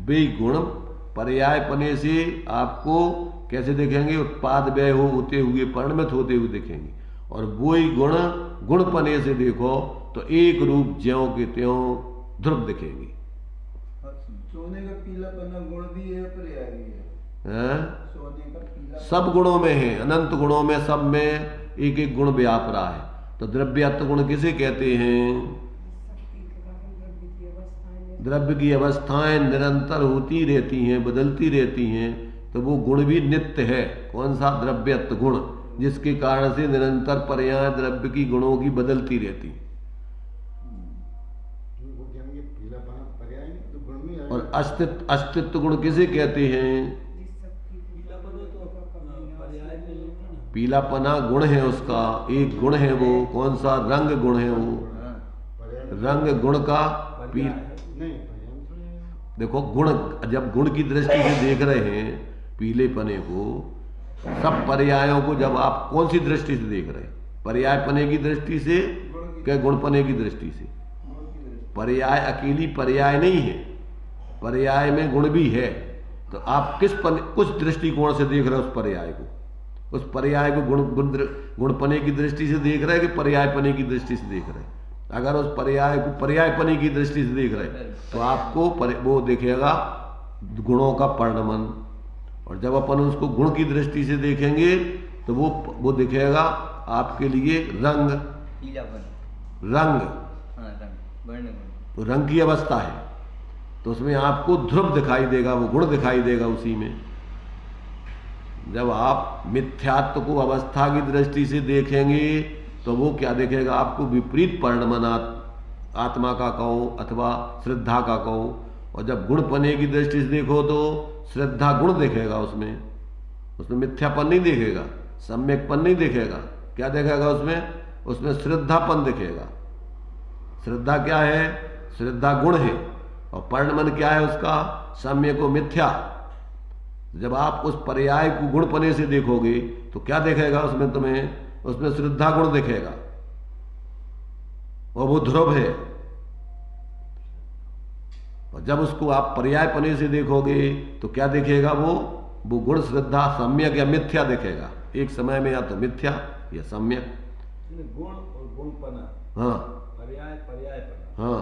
B: वे गुण पर्याय पने से आपको कैसे दिखेंगे? उत्पाद व्यय होते हुए परिणमित होते हुए दिखेंगे। और वही गुण गुण पने से देखो तो एक रूप ज्यों के त्यों ध्रुव दिखेंगे।
C: सोने का पीलापना गुण भी है, पर्याय भी
B: है?
C: सोने का पीला
B: सब गुणों में है, अनंत गुणों में, सब में एक एक गुण व्याप रहा है। तो द्रव्यात्म गुण किसे कहते हैं? द्रव्य की अवस्थाएं निरंतर होती रहती हैं, बदलती रहती हैं, तो वो गुण भी नित्य है। कौन सा? द्रव्यत्व गुण, जिसके कारण से निरंतर पर्याय द्रव्य की गुणों की बदलती रहती। और अस्तित्व गुण किसे कहते हैं? पीलापना गुण है उसका, एक गुण है वो, कौन सा? रंग गुण है वो। रंग गुण का देखो गुण, जब गुण की दृष्टि से देख रहे हैं पीलेपने को, सब पर्यायों को जब आप कौन सी दृष्टि से देख रहे हैं? पर्यायपने की दृष्टि से क्या गुणपने की दृष्टि से? पर्याय अकेली पर्याय नहीं है, पर्याय में गुण भी है। तो आप कुछ दृष्टिकोण से देख रहे हो उस पर्याय को? उस पर्याय को गुणपने की दृष्टि से देख रहे हैं कि पर्यायपने की दृष्टि से देख रहे हैं? अगर उस पर्याय को पर्यायपने की दृष्टि से देख रहे हैं तो आपको वो दिखेगा गुणों का परिणमन, और जब अपन उसको गुण की दृष्टि से देखेंगे तो वो दिखेगा आपके लिए रंग। रंग, तो रंग की अवस्था है, तो उसमें आपको ध्रुव दिखाई देगा, वो गुण दिखाई देगा उसी में। जब आप मिथ्यात्व को अवस्था की दृष्टि से देखेंगे तो वो क्या देखेगा? आपको विपरीत परिणमन, आत्मा का कहो अथवा श्रद्धा का कहो। और जब गुणपने की दृष्टि से देखो तो श्रद्धा गुण देखेगा उसमें मिथ्यापन नहीं देखेगा, सम्यकपन नहीं देखेगा। क्या देखेगा उसमें? उसमें श्रद्धापन दिखेगा। श्रद्धा क्या है? श्रद्धा गुण है, और परिणमन क्या है उसका? सम्यक को मिथ्या। जब आप उस पर्याय को गुणपने से देखोगे तो क्या देखेगा उसमें तुम्हें? उसमें श्रद्धा गुण दिखेगा, और वो ध्रुव है। और जब उसको आप पर्यायपने से देखोगे तो क्या दिखेगा? वो गुण श्रद्धा सम्यक या मिथ्या दिखेगा। एक समय में या तो मिथ्या या सम्यक।
C: गुण और गुणपना,
B: हाँ
C: पर्यायपना।
B: हाँ,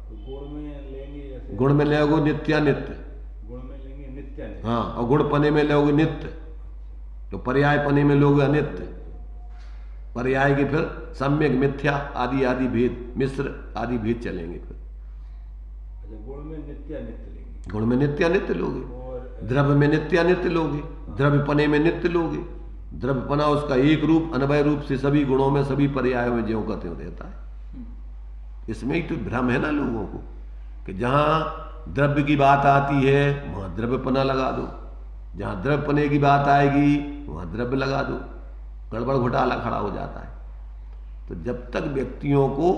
C: तो गुण में लेंगे जैसे
B: गुण में लोगे नित्यानित्य,
C: गुण में लेंगे नित्यानित्य।
B: हाँ, और गुणपने में लोगे नित्य, तो पर्यायपने में लोगे अनित्य। पर्याय के फिर सम्यक, मिथ्या आदि आदि भेद, मिश्र आदि भेद चलेंगे फिर।
C: गुण में नित्यानित्य लेंगे,
B: गुण में नित्यानित्य लोगे,
C: और
B: द्रव्य में नित्यानित्य लोगे, द्रव्यपने में नित्य लोगे। द्रव्यपना उसका एक रूप अनवय रूप से सभी गुणों में सभी पर्यायों में ज्यों का त्यों रहता है। इसमें ही तो भ्रम है ना लोगों को, कि जहां द्रव्य की बात आती है वहां द्रव्यपना लगा दो, जहां द्रव्यपने की बात आएगी वहां द्रव्य लगा दो, गड़बड़ घोटाला खड़ा हो जाता है। तो जब तक व्यक्तियों को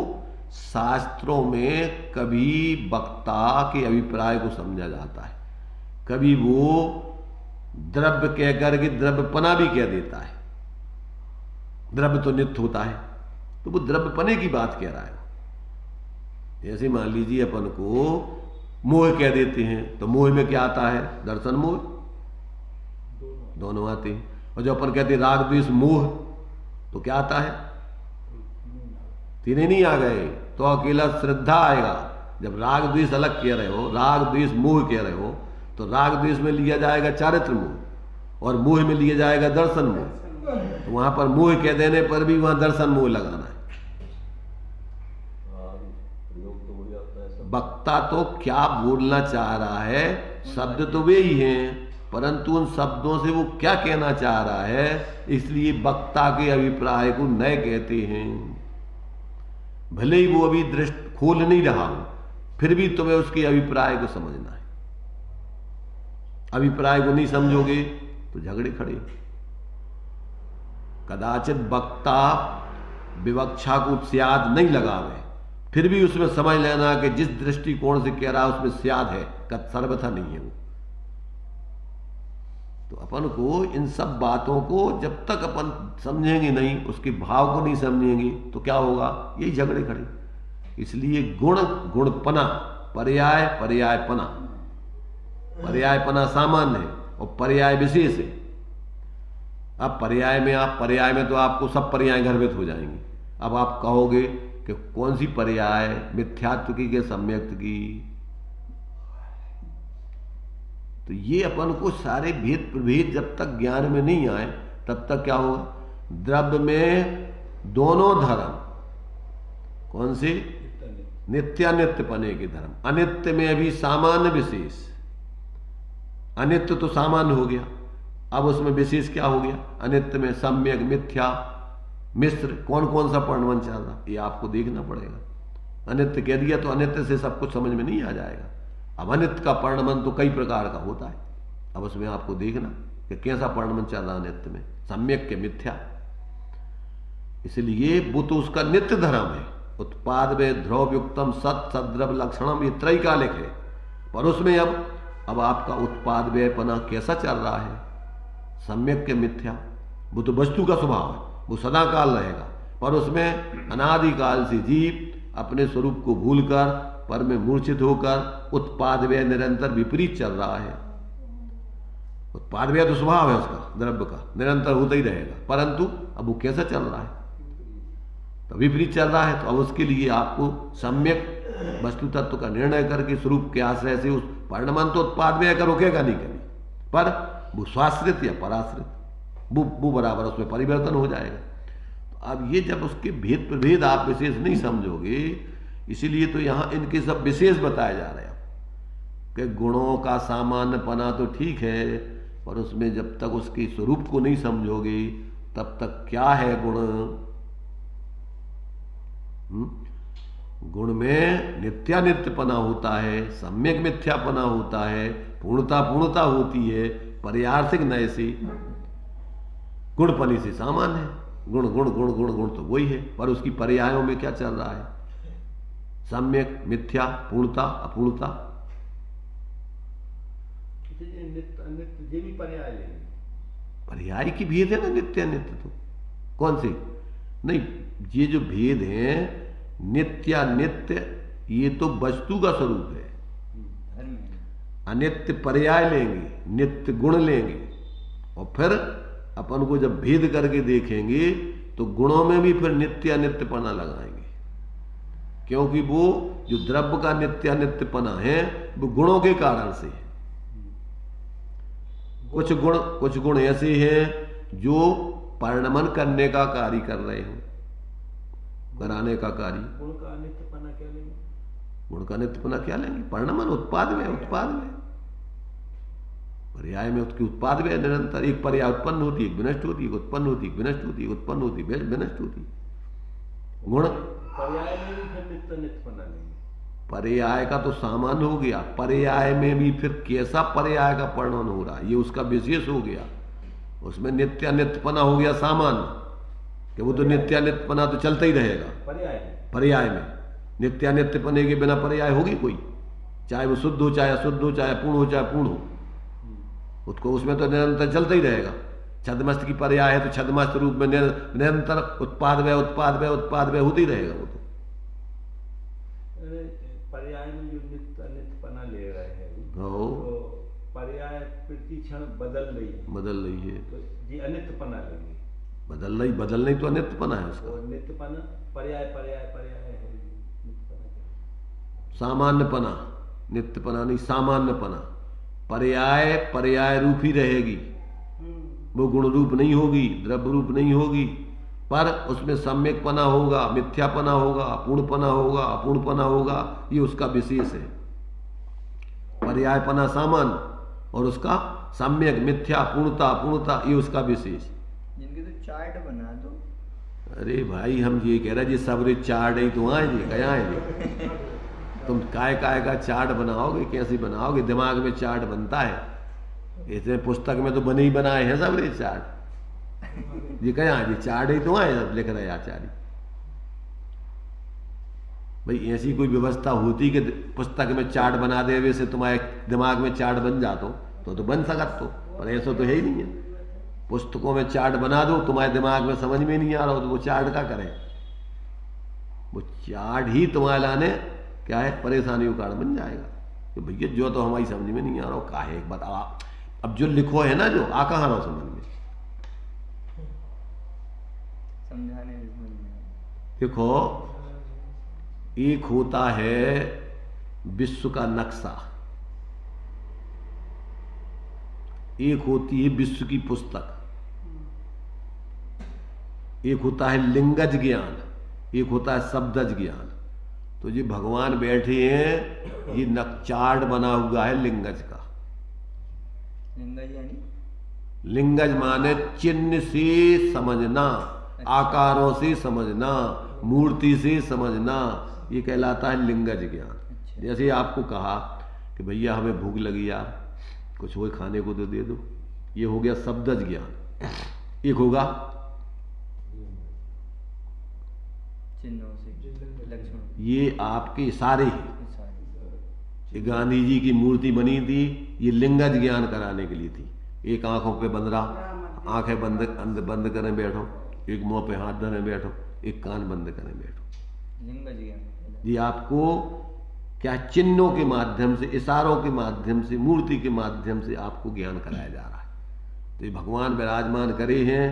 B: शास्त्रों में कभी वक्ता के अभिप्राय को समझा जाता है, कभी वो द्रव्य कह करके द्रव्यपना भी कह देता है। द्रव्य तो नित्य होता है, तो वो द्रव्यपने की बात कह रहा है। जैसे मान लीजिए अपन को मोह कह देते हैं, तो मोह में क्या आता है? दर्शन मोह, दोनों आते हैं। और जब अपन कहते हैं राग द्वेष मोह, तो क्या आता है? तीनों नहीं आ गए, तो अकेला श्रद्धा आएगा। जब राग द्वेष अलग कह रहे हो, राग द्वेष मोह कह रहे हो, तो राग द्वेष में लिया जाएगा चारित्र मोह, और मोह में लिया जाएगा दर्शन मोह। तो वहां पर मोह कह देने पर भी वहां दर्शन मोह लगाना है। वक्ता तो क्या बोलना चाह रहा है, शब्द तो वे ही हैं, परंतु उन शब्दों से वो क्या कहना चाह रहा है, इसलिए वक्ता के अभिप्राय को न कहते हैं। भले ही वो अभी दृष्टि खोल नहीं रहा हो, फिर भी तुम्हें उसके अभिप्राय को समझना है। अभिप्राय को नहीं समझोगे तो झगड़े खड़े। कदाचित वक्ता विवक्षा को स्याद नहीं लगावे, फिर भी उसमें समझ लेना कि जिस दृष्टिकोण से कह रहा है उसमें स्याद है, सर्वथा नहीं है वो। तो अपन को इन सब बातों को जब तक अपन समझेंगे नहीं, उसके भाव को नहीं समझेंगे, तो क्या होगा? यही झगड़े खड़े। इसलिए गुण गुणपना, पर्याय पर्यायपना। पर्यायपना सामान्य है और पर्याय विशेष है। अब पर्याय में तो आपको सब पर्याय गर्भित हो जाएंगे। अब आप कहोगे कि कौन सी पर्याय, मिथ्यात्व की के सम्यक्त की? तो ये अपन को सारे भेद प्रभेद जब तक ज्ञान में नहीं आए तब तक क्या होगा? द्रव्य में दोनों धर्म, कौन से? नित्यानित्य पने के धर्म। अनित्य में अभी सामान्य विशेष। अनित्य तो सामान्य हो गया, अब उसमें विशेष क्या हो गया? अनित्य में सम्यक, मिथ्या, मिश्र, कौन कौन सा परिणमन चल रहा, ये आपको देखना पड़ेगा। अनित्य कह दिया तो अनित्य से सब कुछ समझ में नहीं आ जाएगा। अब अनित्य का परिणमन तो कई प्रकार का होता है, अब उसमें आपको देखना कि कैसा परिणमन चल रहा है अनित्य में, सम्यक के मिथ्या। इसलिए वो तो उसका नित्य धर्म है। उत्पाद में ध्रुवयुक्तम सत सद्रव लक्षणम, ये त्रैकालिक है। पर उसमें अब आपका उत्पाद व्ययपना कैसा चल रहा है? सम्यक के मिथ्या। वो तो वस्तु का स्वभाव है, वो सदा काल रहेगा। पर उसमें अनादिकाल से जीव अपने स्वरूप को भूलकर पर में मूर्छित होकर उत्पाद व्यय निरंतर विपरीत चल रहा है। उत्पाद व्यय तो स्वभाव है उसका, द्रव्य का, निरंतर होता ही रहेगा। परंतु अब वो कैसा चल रहा है? तो विपरीत चल रहा है। तो अब उसके लिए आपको सम्यक वस्तु तत्व का निर्णय करके स्वरूप के आश्रय से उस परिणमन तो उत्पाद व्यय का रोकेगा नहीं कभी, पर वो स्वाश्रित या पराश्रित वो बराबर उसमें परिवर्तन हो जाएगा। तो अब ये जब उसके भेद प्रभेद आप विशेष नहीं समझोगे, इसीलिए तो यहाँ इनके सब विशेष बताए जा रहे हैं कि गुणों का सामान्यपना तो ठीक है, पर उसमें जब तक उसके स्वरूप को नहीं समझोगे तब तक क्या है गुण। गुण में नित्यानित्यपना होता है, सम्यक मिथ्यापना होता है, पूर्णता होती है, पर्यार्थिक नय से गुणपनी से सामान्य है। गुण गुण गुण गुण गुण तो वही है, पर उसकी पर्यायों में क्या चल रहा है? सम्यक, मिथ्या, पूर्णता, अपूर्णता।
E: नित्य भी पर्याय लेंगे,
B: पर्याय की भेद है ना नित्य अनित्य। तो कौन सी? नहीं, ये जो भेद है नित्य नित्य, ये तो वस्तु का स्वरूप है। अनित्य पर्याय लेंगे, नित्य गुण लेंगे, और फिर अपन को जब भेद करके देखेंगे तो गुणों में भी फिर नित्य अनित्यपना लगाएंगे, क्योंकि वो जो द्रव्य का नित्य अनित्यपना है वो गुणों के कारण से है। कुछ गुण ऐसे हैं जो परिणमन करने का कार्य कर रहे हो, बनाने का कार्य।
E: गुण का नित्यपना क्या लेंगे?
B: गुण का नित्यपना क्या लेंगे? परिणमन, उत्पाद में पर्याय में उसकी उत्पाद में निरंतर एक पर्याय उत्पन्न होती है, एक विनष्ट होती है, उत्पन्न होती है, विनष्ट होती है, उत्पन्न होती है, विनष्ट होती है। गुण
E: पर्याय में भी फिर नित्यपना लेंगे।
B: पर्याय का तो सामान्य हो गया, पर्याय में भी फिर कैसा पर्याय का परिणमन हो रहा है ये उसका विशेष हो गया। उसमें नित्यानित्यपना हो गया सामान्य, कि वो तो नित्यानित्यपना तो चलता ही रहेगा। पर्याय में नित्यानित्यपने के बिना पर्याय होगी कोई? चाहे वो शुद्ध हो, चाहे अशुद्ध हो, चाहे पूर्ण हो, चाहे पूर्ण हो, उसको उसमें तो निरंतर चलता ही रहेगा। छदमस्त की पर्याय है तो छदमस्त रूप में निरंतर उत्पाद व्यय होते ही रहेगा। वो तो
E: पर्याय में जो नित्यपना ले रहे हैं
B: तो
E: पर्याय प्रतिक्षण बदल रही है, तो ये अनित्यपना लेंगे।
B: बदल नहीं तो अनित्यपना है उसका।
E: और नित्यपना पर्याय है,
B: सामान्यपना, नित्यपना नहीं, सामान्यपना। पर्याय रूप ही रहेगी, वो गुण रूप नहीं होगी, द्रव्य रूप नहीं होगी, पर उसमें सम्यकपना होगा, मिथ्यापना होगा, पूर्णपना होगा, अपूर्णपना होगा, ये उसका विशेष है। पर्यायपना सामान्य और उसका सम्यक, मिथ्या, पूर्णता ये उसका विशेष।
A: जिनके तो चार्ट बना दो।
B: अरे भाई हम ये कह रहे जी सबरे चार्ट ही तो आए जी, क्या है जी? तुम काय का चार्ट बनाओगे, कैसे बनाओगे? दिमाग में चार्ट बनता है, ऐसे पुस्तक में तो बने ही बनाए हैं सबरे चार्ट जी। क्या जी चार्ट ही तो आए सब लिख रहे आचार्य। भाई ऐसी कोई व्यवस्था होती कि पुस्तक में चार्ट बना दे, वैसे तुम्हारे दिमाग में चार्ट बन जातो तो बन सकत तो, पर ऐसा तो है ही नहीं है। पुस्तकों में चार्ट बना दो, तुम्हारे दिमाग में समझ में नहीं आ रहा हो तो वो चार्ट का करें? वो चार्ट ही तुम्हारे लाने क्या है, परेशानियों का कारण बन जाएगा कि भैया जो तो हमारी समझ में नहीं आ रहा हो का है, एक बताओ। अब जो लिखो है ना, जो आ कहाँ रहा समझ में,
A: समझाने में
B: देखो एक होता है विश्व का नक्शा, एक होती है विश्व की पुस्तक, एक होता है लिंगज ज्ञान, एक होता है शब्दज ज्ञान। तो ये भगवान बैठे हैं, ये चार्ट बना हुआ है लिंगज का।
A: लिंगज यानी?
B: लिंगज माने चिन्ह से समझना, आकारों से समझना, मूर्ति से समझना, ये कहलाता है लिंगज ज्ञान। जैसे आपको कहा कि भैया हमें भूख लगी यार, कुछ हो खाने को तो दे दो, ये हो गया शब्दज ज्ञान। एक होगा
A: चिन्हों से, लक्षणों
B: ये आपके इशारे हैं।
A: से।
B: ये गांधी जी की मूर्ति बनी थी, ये लिंगज ज्ञान कराने के लिए थी। एक आंखों पे बंद रहा, आंखें बंद करें बैठो, एक मुंह पे हाथ धरे बैठो, एक कान बंद करें बैठो।
A: लिंगज ज्ञान।
B: ये आपको क्या चिन्हों के माध्यम से, इशारों के माध्यम से, मूर्ति के माध्यम से आपको ज्ञान कराया जा रहा है। तो ये भगवान विराजमान करे हैं,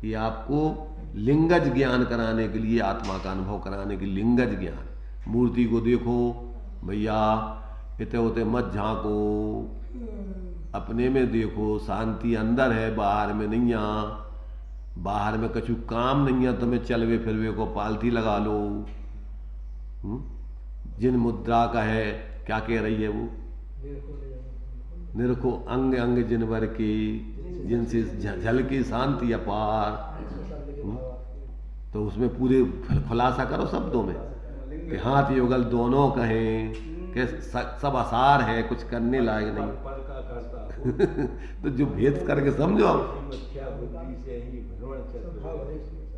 B: ये आपको लिंगज ज्ञान कराने के लिए, आत्मा का अनुभव कराने के लिए लिंगज ज्ञान। मूर्ति को देखो भैया, इते उते मत झांको, अपने में देखो, शांति अंदर है, बाहर में नहीं आ। बाहर में कछु काम नहीं है तुम्हें, चलवे फिरवे को पालथी लगा लो। जिन मुद्रा का है, क्या कह रही है वो, निरखो अंग अंग जिनवर की, जिनसे झलकी शांति अपार। तो उसमें पूरे खुलासा करो शब्दों में कि हाथ युगल दोनों कहें कि सब आसार है, कुछ करने लायक नहीं। तो जो भेद करके समझो आप,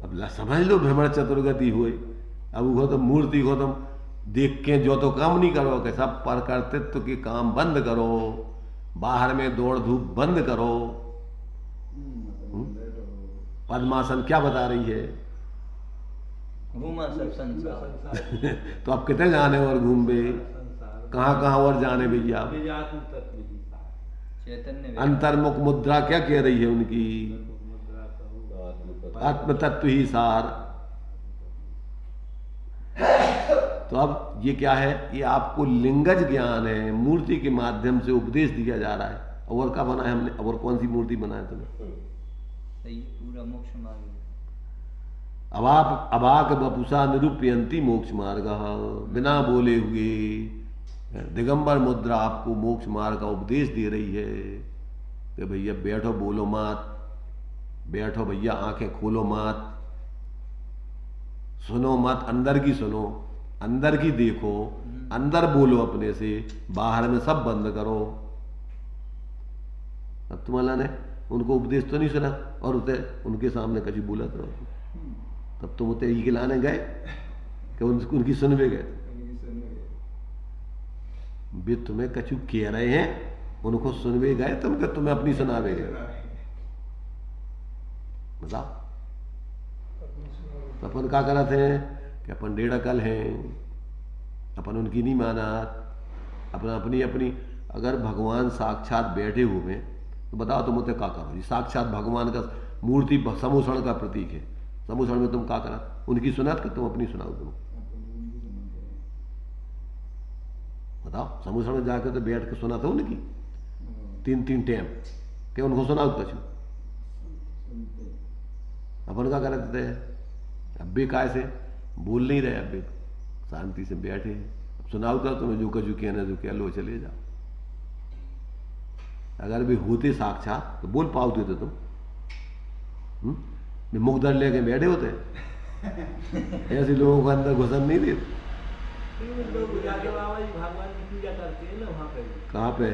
B: अब समझ लो भ्रमण चतुर्गति हुए। अब वो तो मूर्ति को तुम देख के जो तो काम नहीं करो, कि सब पर कर्तृत्व के काम बंद करो, बाहर में दौड़ धूप बंद करो। पद्मासन क्या बता रही है,
A: घूमा सब संसार।
B: तो आप कितने जाने और घूम बे, कहाँ कहाँ और जाने भैया।
A: चैतन्य
B: अंतर्मुख मुद्रा क्या कह रही है उनकी, आत्म तत्व ही सार। तो अब ये क्या है, ये आपको लिंगज ज्ञान है, मूर्ति के माध्यम से उपदेश दिया जा रहा है। और क्या बना है हमने, और कौन सी मूर्ति बनाया तुमने,
A: सही पूरा मोक्ष मार्ग।
B: अबाक बपुषा निरूपयंती मोक्ष मार्ग, बिना बोले हुए दिगंबर मुद्रा आपको मोक्ष मार्ग का उपदेश दे रही है कि भैया बैठो, बोलो मत, बैठो भैया, आंखें खोलो मत, सुनो मत, अंदर की सुनो, अंदर की देखो, अंदर बोलो अपने से, बाहर में सब बंद करो। अब तुम्हारा ने उनको उपदेश तो नहीं सुना, और उते उनके सामने कभी बोला तो तब तुम उते ही खिलाने गए कि उनकी सुनवे गए। वे तुम्हें कछु कह रहे हैं, उनको सुनवे गए तुम, कि तुम्हें अपनी सुनावे गए। बताओ, तो अपन क्या करा थे कि अपन डेढ़ अकल हैं, अपन उनकी नहीं माना, अपना अपनी अपनी। अगर भगवान साक्षात बैठे हुए तो बताओ तुम उसे क्या करो। ये साक्षात भगवान का मूर्ति समूषण का प्रतीक है। समूषण में तुम क्या करा, उनकी सुना कि तुम अपनी सुनाओ। तुम बताओ, समूषण में जाकर तो बैठ के सुना था उनकी 3-3 टाइम, कि उनको सुनाओ कछु। अपन क्या करते थे, अब भी काय से बोल नहीं रहे, अब भी शांति से बैठे हैं। अब सुनाओ तो तुम्हें जो कछु कहना, जो कह लो चले जाओ। अगर भी होते साक्षात तो बोल पाओगे तो तुम मुख दर लेके बैठे होते। ऐसे लोगों को अंदर घुसन नहीं देते।
E: भगवान की पूजा करते हैं ना वहाँ पे।
B: कहाँ पे?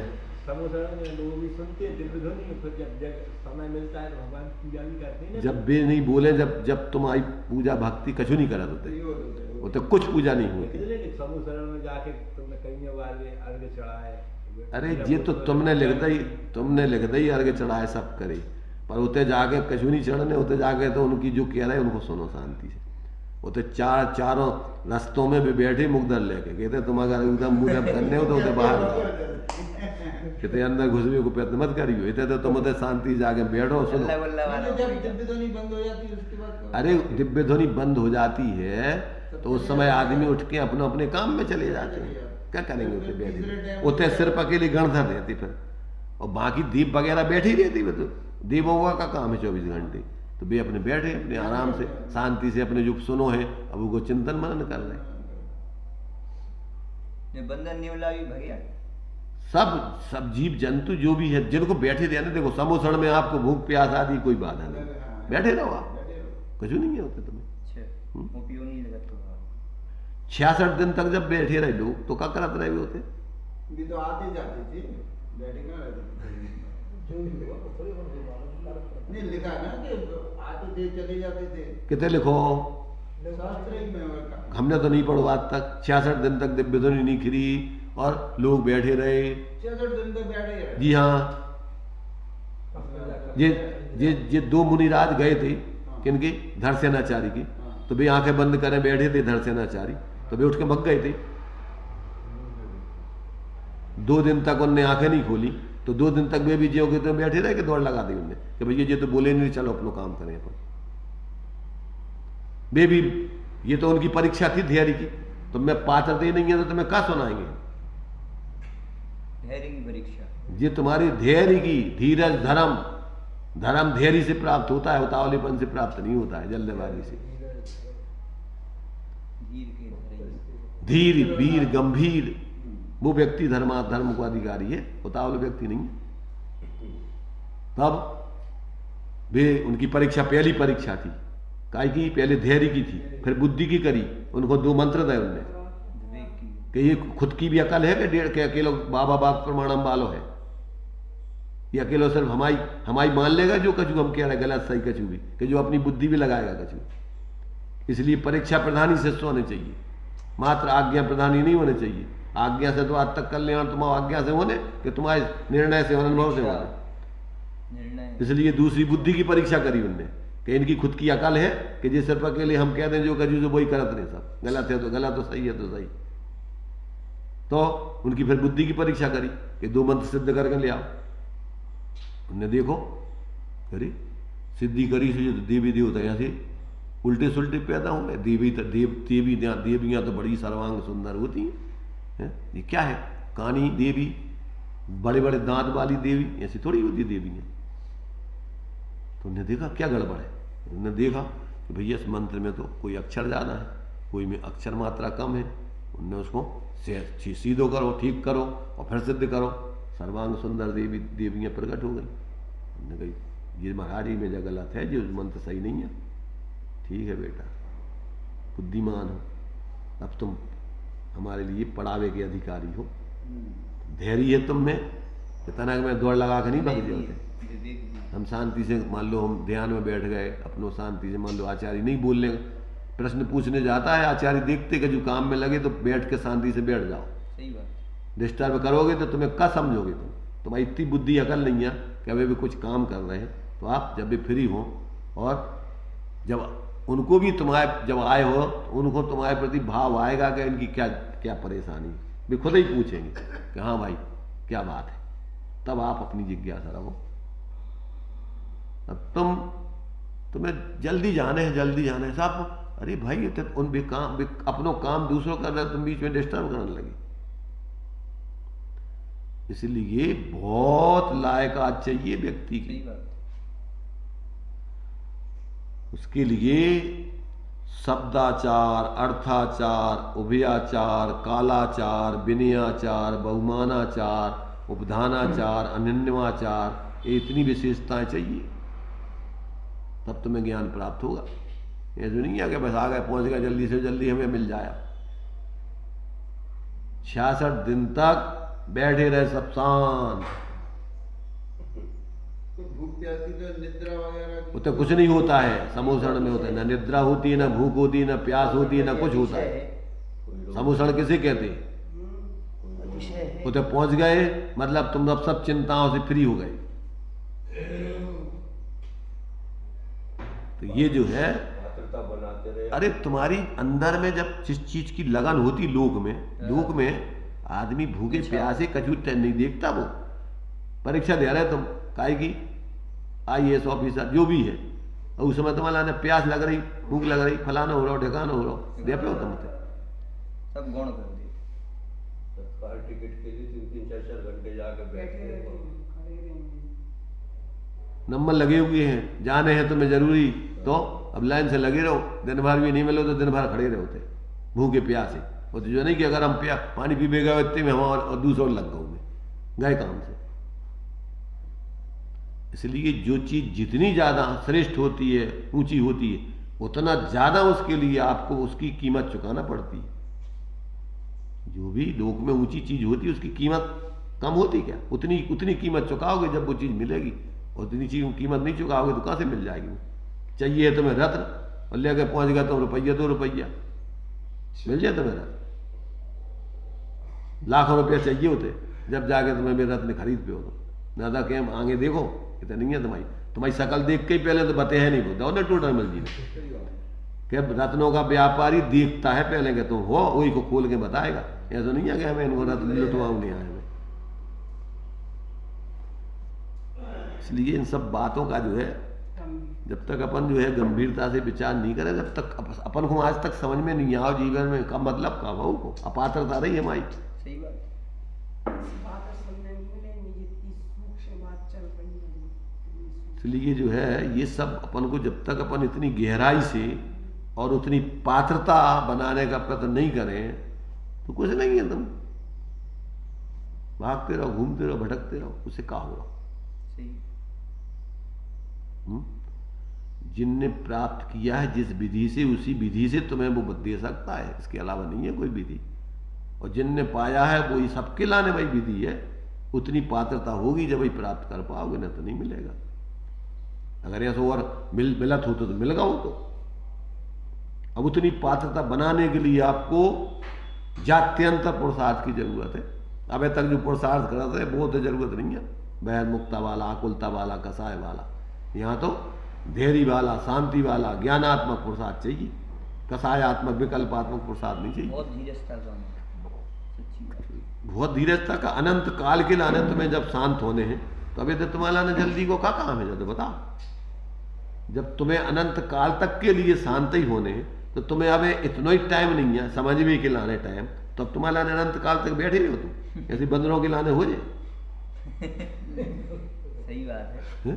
E: समूषण में लोग भी सुनते हैं दिव्य ध्वनि, फिर जब समय मिलता है तो भगवान की पूजा भी करते हैं ना।
B: जब भी नहीं बोले, जब तुम्हारी पूजा भक्ति कछु नहीं करा होते, वो तो कुछ पूजा नहीं होती।
E: समूषण में जाके तुमने कई बार अर्घ चढ़ाए।
B: अरे ये तो तुमने लिख दी अर्घ चढ़ाए, सब करे, पर उते जाके कछु नहीं चढ़ने। उते जाके तो उनकी जो कह रहे हैं उनको सुनो शांति से। उते चारों रस्तों में भी बैठे मुकदर लेके कहते तुम अगर एकदम मुंह करने हो तो उते बाहर कहते अंदर घुसवे को प्रयत्न मत करियो। इतने तो तुम उते शांति जाके बैठो सुनो। अरे दिव्य ध्वनि बंद हो जाती है तो उस समय आदमी उठ के अपने अपने काम में चले जाते हैं। क्या करेंगे उसे बैठे, उते सिर्फ अकेली गणधर रहती फिर, और बाकी दीप वगैरह बैठी रहती। वे तो दीपों का काम है 24 घंटे, तो वे अपने बैठे अपने आराम से शांति से अपने जो सुनो है अब वो चिंतन मनन कर रहे हैं।
A: बंधन निवला भी भैया
B: सब जीव जंतु जो भी है जिनको बैठे रहने, देखो समोसण में आपको भूख प्यास आदि कोई बाधा नहीं, बैठे रहो आप, कुछ नहीं है होते तुम्हें। 66 दिन तक जब बैठे रहे लोग तो क्या करते रहे होते,
C: भी तो आते जाते थे, बैठे कहाँ रहते नहीं लिखा ना कि आते थे चले जाते थे।
B: कितने लिखो
C: शास्त्र ही में होगा।
B: हमने तो नहीं पढ़ो आज तक। 66 दिन तक दिव्य ध्वनि नहीं खिरी और लोग बैठे रहे।
C: 66 दिन तक बैठे रहे।
B: जी हाँ, ये 2 मुनिराज गए थे किनके, धरसेनाचारी के, तो वे आंखें बंद करें बैठे थे धरसेनाचारी, तो वे उठ के भग गए थे। 2 दिन तक उनने आंखें नहीं खोली, तो 2 दिन तक वे भी ज्यों के तो बैठे रहे कि दौड़ लगा दी उनने कि भैया ये तो बोले नहीं, चलो अपना काम करें अपन। वे भी, ये तो उनकी परीक्षा थी धैर्य की, तो मैं पात्रता ही नहीं है तो तुम्हें क्या सुनाएंगे।
A: धैर्य की परीक्षा,
B: ये तुम्हारी धैर्य की, धीरज, धर्म, धर्म धैर्य से प्राप्त होता है, उतावलेपन से प्राप्त नहीं होता है, जल्दबाजी से। धीर, वीर, गंभीर, वो व्यक्ति धर्म को अधिकारी है, उतावल व्यक्ति नहीं है। तब वे, उनकी परीक्षा पहली परीक्षा थी, काय की, पहले धैर्य की थी, फिर बुद्धि की करी। उनको 2 मंत्र दिए उनने कि ये खुद की भी अकल है कि डेढ़ के अकेलो बाबा बाप प्रमाणम वालो है, ये अकेलो सिर्फ हमारी मान लेगा जो कछु हम कह रहे गलत सही कछु भी, कि जो अपनी बुद्धि भी लगाएगा कछु। इसलिए परीक्षा प्रधान ही शिष्य होने चाहिए, मात्र आज्ञा प्रधान ही नहीं होने चाहिए। आज्ञा से तो आज तक कल्याण तुम्हारा आज्ञा से होने कि तुम्हारे निर्णय से, अनुभव से होने। इसलिए दूसरी बुद्धि की परीक्षा करी उनने कि इनकी खुद की अकल है कि जिस सिर्फ अकेले हम कह दें जो कजू जो वही करत नहीं, सब गलत है तो गलत, तो सही है तो सही। तो उनकी फिर बुद्धि की परीक्षा करी कि 2 मंत्र सिद्ध करके ले आओ। उनने देखो करी, सिद्धि करी से तो देवी देवता यहाँ से उल्टे सुल्टे पैदा होंगे। देवियाँ तो बड़ी सर्वांग सुंदर होती हैं। ये क्या है, कानी देवी, बड़े बड़े दांत वाली देवी, ऐसी थोड़ी होती देवी है। तो उन्हें देखा क्या गड़बड़ है, उन्होंने देखा कि भैया इस मंत्र में तो कोई अक्षर ज़्यादा है, कोई में अक्षर मात्रा कम है। उनने उसको सीधो करो, ठीक करो और फिर सिद्ध करो। सर्वांग सुंदर देवियाँ प्रकट हो गई। उन्होंने कही ये महाराज में जो गलत है, जो मंत्र सही नहीं है। ठीक है बेटा, बुद्धिमान हो, अब तुम हमारे लिए पढ़ावे के अधिकारी हो। धैर्य है तुम में, इतना कि मैं दौड़ लगा के नहीं भाग जाते। हम शांति से, मान लो हम ध्यान में बैठ गए अपनो शांति से, मान लो आचार्य नहीं बोलने, प्रश्न पूछने जाता है, आचार्य देखते कि जो काम में लगे तो बैठ के शांति से बैठ जाओ।
A: सही बात।
B: डिस्टर्ब करोगे तो तुम्हें क्या समझोगे, तुम्हारी इतनी बुद्धि अकल नहीं है कि अभी भी कुछ काम कर रहे हैं। तो आप जब भी फ्री हो और जब उनको भी तुम्हारे जब आए हो तो उनको तुम्हारे प्रति भाव आएगा कि इनकी क्या क्या परेशानी, वे खुद ही पूछेंगे कि हाँ भाई क्या बात है। तब आप अपनी जिज्ञासा रखो। अब तुम्हें जल्दी जाने हैं साहब। अरे भाई ये तो उन अपनों काम दूसरों कर रहे, तुम बीच में डिस्टर्ब करने लगे। इसलिए बहुत लायकात चाहिए व्यक्ति की। उसके लिए शब्दाचार, अर्थाचार, उभयाचार, कालाचार, विनयाचार, बहुमानाचार, उपधानाचार, अनन्यवाचार, ये इतनी विशेषताएं चाहिए, तब तुम्हें ज्ञान प्राप्त होगा। ये जो नहीं है कि बस आ गए पहुंच गए जल्दी से जल्दी हमें मिल जाए। 66 दिन तक बैठे रहे सब शांत,
C: भूख प्यासी तो निद्रा वगैरह
B: वो तो कुछ नहीं होता है। समोषण में होता है, ना निद्रा होती है, ना भूख होती है, ना प्यास होती है, ना कुछ होता है। समोषण किसे कहते हैं? वो तो पहुंच गए मतलब तुम अब सब चिंताओं से फ्री हो गए। तो ये जो है, अरे तुम्हारी अंदर में जब जिस चीज की लगन होती, लोक में आदमी भूखे प्यासे कचूट नहीं देखता। वो परीक्षा दे रहे तुम काय की, IAS ऑफिसर जो भी है, और उस समय तुम्हारा ना प्यास लग रही, भूख लग रही, फलाना हो रहा हो, ढकाना हो रहा हो, दे पे हो तुम
A: सब गुण कर दिए।
E: टिकट के लिए 3-4 घंटे जाकर बैठे
B: नंबर लगे हुए हैं, जाने हैं तुम्हें जरूरी, तो अब लाइन से लगे रहो। दिन भर भी नहीं मिलो तो दिन भर खड़े रहोते भूखे प्यासे। वो तो जो नहीं कि अगर हम पानी पी गए इतने में हम और दूसरा लग गए काम से। इसलिए जो चीज जितनी ज्यादा श्रेष्ठ होती है, ऊंची होती है, उतना ज्यादा उसके लिए आपको उसकी कीमत चुकाना पड़ती है। जो भी लोक में ऊंची चीज होती है उसकी कीमत कम होती क्या? उतनी कीमत चुकाओगे जब वो चीज मिलेगी। उतनी चीज कीमत नहीं चुकाओगे तो कहां से मिल जाएगी? चाहिए तुम्हें रत्न, और लेके पहुंच गया तो रुपया 2 रुपया मिल जाए तो मेरा लाखों रुपया चाहिए होते, जब जाके तुम्हें मेरे रत्न खरीद पे हो तो नादा के आगे देखो इतना नहीं है तुम्हारी शकल देख के ही पहले तो बते है नहीं बोलता ना टोटल मिल जी के रत्नों का व्यापारी देखता है पहले के तुम हो, वही को खोल के बताएगा। ऐसा नहीं है कि हमें इनको रत्न लुटवाऊं नहीं आए। इसलिए इन सब बातों का जो है जब तक अपन जो है गंभीरता से विचार नहीं करें, जब तक अपन को आज तक समझ में नहीं आओ जीवन में का मतलब का भाव को अपात्रता रही हमारी।
A: सही बात।
B: इसलिए जो है ये सब अपन को जब तक अपन इतनी गहराई से और उतनी पात्रता बनाने का प्रयत्न नहीं करें तो कुछ नहीं है। तुम भागते रहो, घूमते रहो, भटकते रहो, उसे क्या होगा। जिनने प्राप्त किया है जिस विधि से, उसी विधि से तुम्हें वो दे सकता है, इसके अलावा नहीं है कोई विधि। और जिनने पाया है वो ही सबके लाने वाली विधि है। उतनी पात्रता होगी जब वही प्राप्त कर पाओगे, ना तो नहीं मिलेगा। अगर ऐसा और मिलत हो तो मिल गया हो तो। अब उतनी पात्रता बनाने के लिए आपको जात्यंतर पुरुषार्थ की जरूरत है। अबे तक जो पुरुषार्थ करते हैं वो तो जरूरत नहीं है। बैर मुक्ता वाला, आकुलता वाला, कसाय वाला, यहाँ तो धैर्य वाला, शांति वाला, ज्ञानात्मक पुरुषार्थ चाहिए। कसायात्मक विकल्पात्मक पुरुषार्थ नहीं चाहिए।
A: बहुत धीरजता का,
B: बहुत धीरजता का। अनंत काल के लाने तुम्हें जब शांत होने हैं तो अभी तो तुम्हारे लाने जल्दी को क्या काम है जो तो बताओ। जब तुम्हें अनंत काल तक के लिए शांत ही होने हैं तो तुम्हें अब इतना ही टाइम नहीं है समझ में के लाने टाइम, तो अब तुम्हारे लाने अनंत काल तक बैठे रहो तुम, ऐसे बंदरों के लाने हो जाए।
A: सही बात है।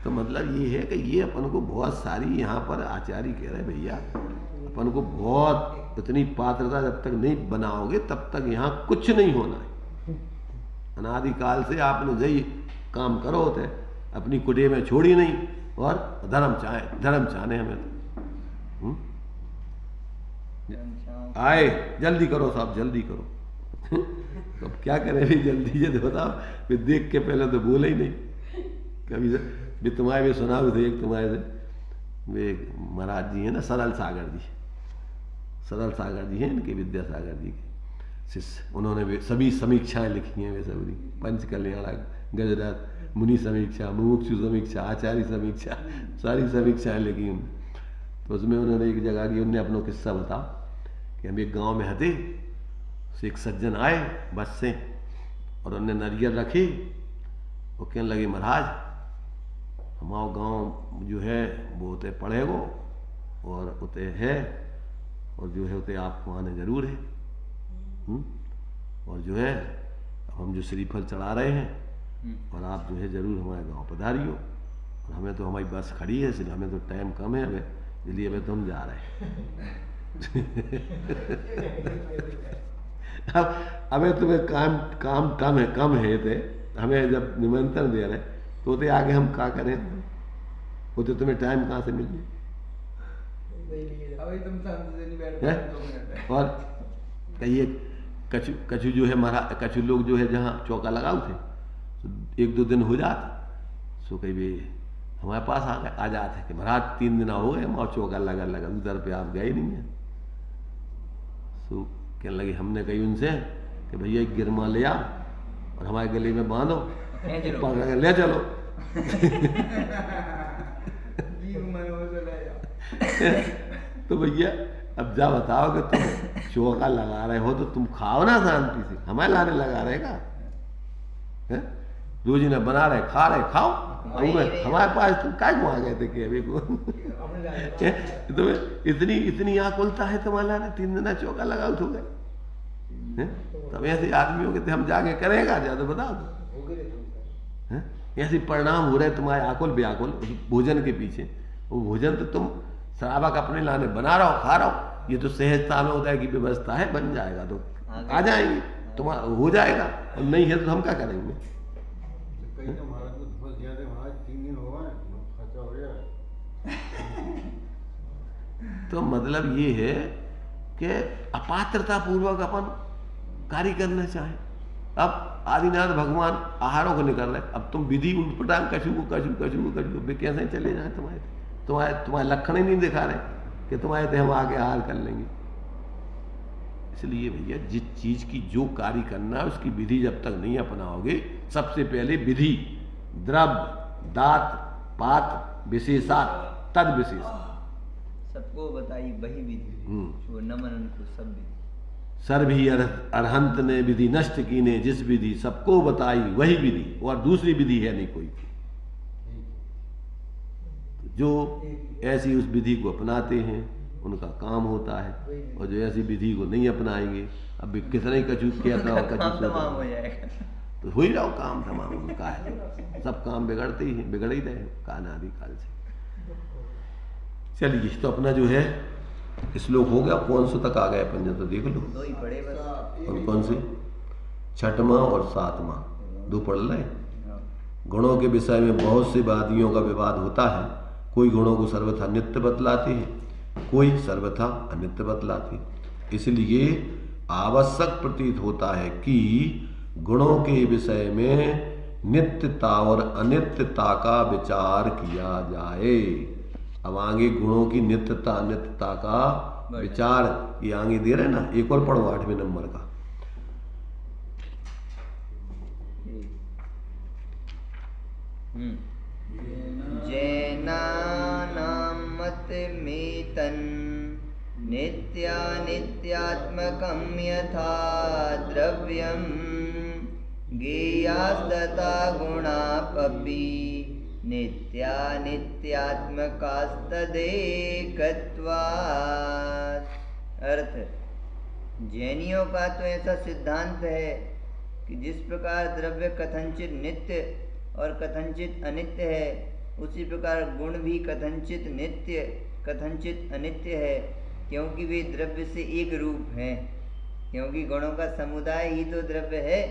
B: तो मतलब ये है कि ये अपन को बहुत सारी यहाँ पर आचार्य कह रहे भैया अपन को बहुत इतनी पात्रता जब तक नहीं बनाओगे तब तक यहाँ कुछ नहीं होना है। अनादिकाल से आपने जही काम करो होते अपनी कुटिया में छोड़ी नहीं और धर्म चाहने हमें तो आए जल्दी करो साहब जल्दी करो। तो अब क्या करें भी जल्दी ये तो बताओ। फिर देख के पहले तो बोले ही नहीं कभी भी। तुम्हारे भी सुना थे एक तुम्हारे से वे महाराज जी है ना सरल सागर जी हैं इनके विद्यासागर जी के शिष्य। उन्होंने वे सभी समीक्षाएं लिखी हैं, वे सभी पंच कल्याण, गजरथ, मुनि समीक्षा, मुमुक्षु समीक्षा, आचार्य समीक्षा, सारी समीक्षाएं लिखी उन्होंने। तो उसमें उन्होंने एक जगह की उन्होंने अपना किस्सा बताओ कि हम एक गाँव में हते, एक सज्जन आए बस से और उन्होंने नारियल रखी। वो कहने लगे महाराज हमारा गांव जो है वो उते पढ़े गो और उते है और जो है उते आपको आने जरूर है। और जो है हम जो श्रीफल चढ़ा रहे हैं और आप जो है जरूर हमारे गांव पधारियो। और हमें तो हमारी बस खड़ी है इसलिए हमें तो टाइम कम है हमें, इसलिए हमें तो हम जा रहे हैं। अब हमें तुम्हें काम कम है थे, हमें जब निमंत्रण दे रहे तो ते आगे हम क्या करें, वो तो तुम्हें टाइम कहाँ से मिल जाए। और कहिए कछु जो है कछु लोग जो है जहाँ चौका लगाओ थे तो 1-2 दिन हो जाते सो कहीं भी हमारे पास आ जाते कि महाराज 3 दिन हो गए हमारा चौका लगा उधर पे आप गए नहीं है। सो कहने लगे हमने कही उनसे कि भैया एक गिरमा ले आओ और हमारे गले में बांधो ले चलो। तो भैया अब जा बताओ कि तुम चौका लगा रहे हो तो तुम खाओ ना शांति से, हमारे लाने लगा रहे का रोजी ने बना रहे खा रहे खाओ। हमारे पास तुम क्या आ गए थे कि अभी को तुम्हें इतनी आकुलता है तुम्हारे लाने 3 दिन चौका लगाओ तो गए। तब ऐसे आदमियों के हम जाके करेगा ज्यादा बताओ तो ऐसे परिणाम हो रहे तुम्हारे आकुल बेआकुल भोजन के पीछे। वो भोजन तो तुम श्रावक अपने लाने बना रहा हो खा रहा हो, ये तो सहजता में होता है कि व्यवस्था है बन जाएगा तो आ जाएंगे तुम्हारा हो जाएगा और नहीं है तो हम क्या करेंगे। तो मतलब ये है कि अपात्रता पूर्वक अपन कार्य करना चाहे। अब आदिनाथ भगवान आहारों को निकल रहे, अब तुम विधि उठपटांग कछु को वे कैसे चले जाए? तुम्हारे लक्षण ही नहीं दिखा रहे कि तुम्हारे थे हम आगे आहार कर लेंगे। इसलिए भैया जिस चीज की जो कार्य करना है उसकी विधि जब तक नहीं अपनाओगे, सबसे पहले विधि, द्रव्य, दात, पात, विशेषात, तद विशेष,
A: सबको बताई वही विधि, जो न मनन को सब विधि।
B: सर्वही अरहंत ने विधि नष्ट की ने, जिस विधि सबको बताई वही विधि, और दूसरी विधि है नहीं कोई। जो ऐसी उस विधि को अपनाते हैं उनका काम होता है, और जो ऐसी विधि को नहीं अपनाएंगे, अब कितना ही कछु कहता हो, कछु
A: तमाम हो जाएगा,
B: तो हो ही रहा हो काम तमाम, उनका है सब काम बिगड़ते ही हैं, बिगड़ ही रहे काल से। चलिए, तो अपना जो है श्लोक हो गया, कौन सा तक आ गया पंजा तो देख लो,
A: दो ही पढ़े बस।
B: और कौन से? 6वां और 7वां 2 पढ़ लें। गुणों के विषय में बहुत से वादियों का विवाद होता है, कोई गुणों को सर्वथा नित्य बतलाते हैं, कोई सर्वथा अनित्य बतलाते। इसलिए आवश्यक प्रतीत होता है कि गुणों के विषय में नित्यता और अनित्यता का विचार किया जाए। अब आगे गुणों की नित्यता अनित्यता का विचार ये आगे दे रहे ना, एक और पढ़ो 8वें नंबर का।
A: जैनानां मतमेतन् नित्यानित्यात्मकं यथा द्रव्यं ज्ञेयास्तथा गुणापि नित्यानित्यात्मकास्तदेकत्वात्। अर्थ, जैनियों का तो ऐसा सिद्धांत है कि जिस प्रकार द्रव्य कथनचित नित्य और कथनचित अनित्य है, उसी प्रकार गुण भी कथनचित नित्य कथनचित अनित्य है, क्योंकि वे द्रव्य से एक रूप हैं। क्योंकि गुणों का समुदाय ही तो द्रव्य है,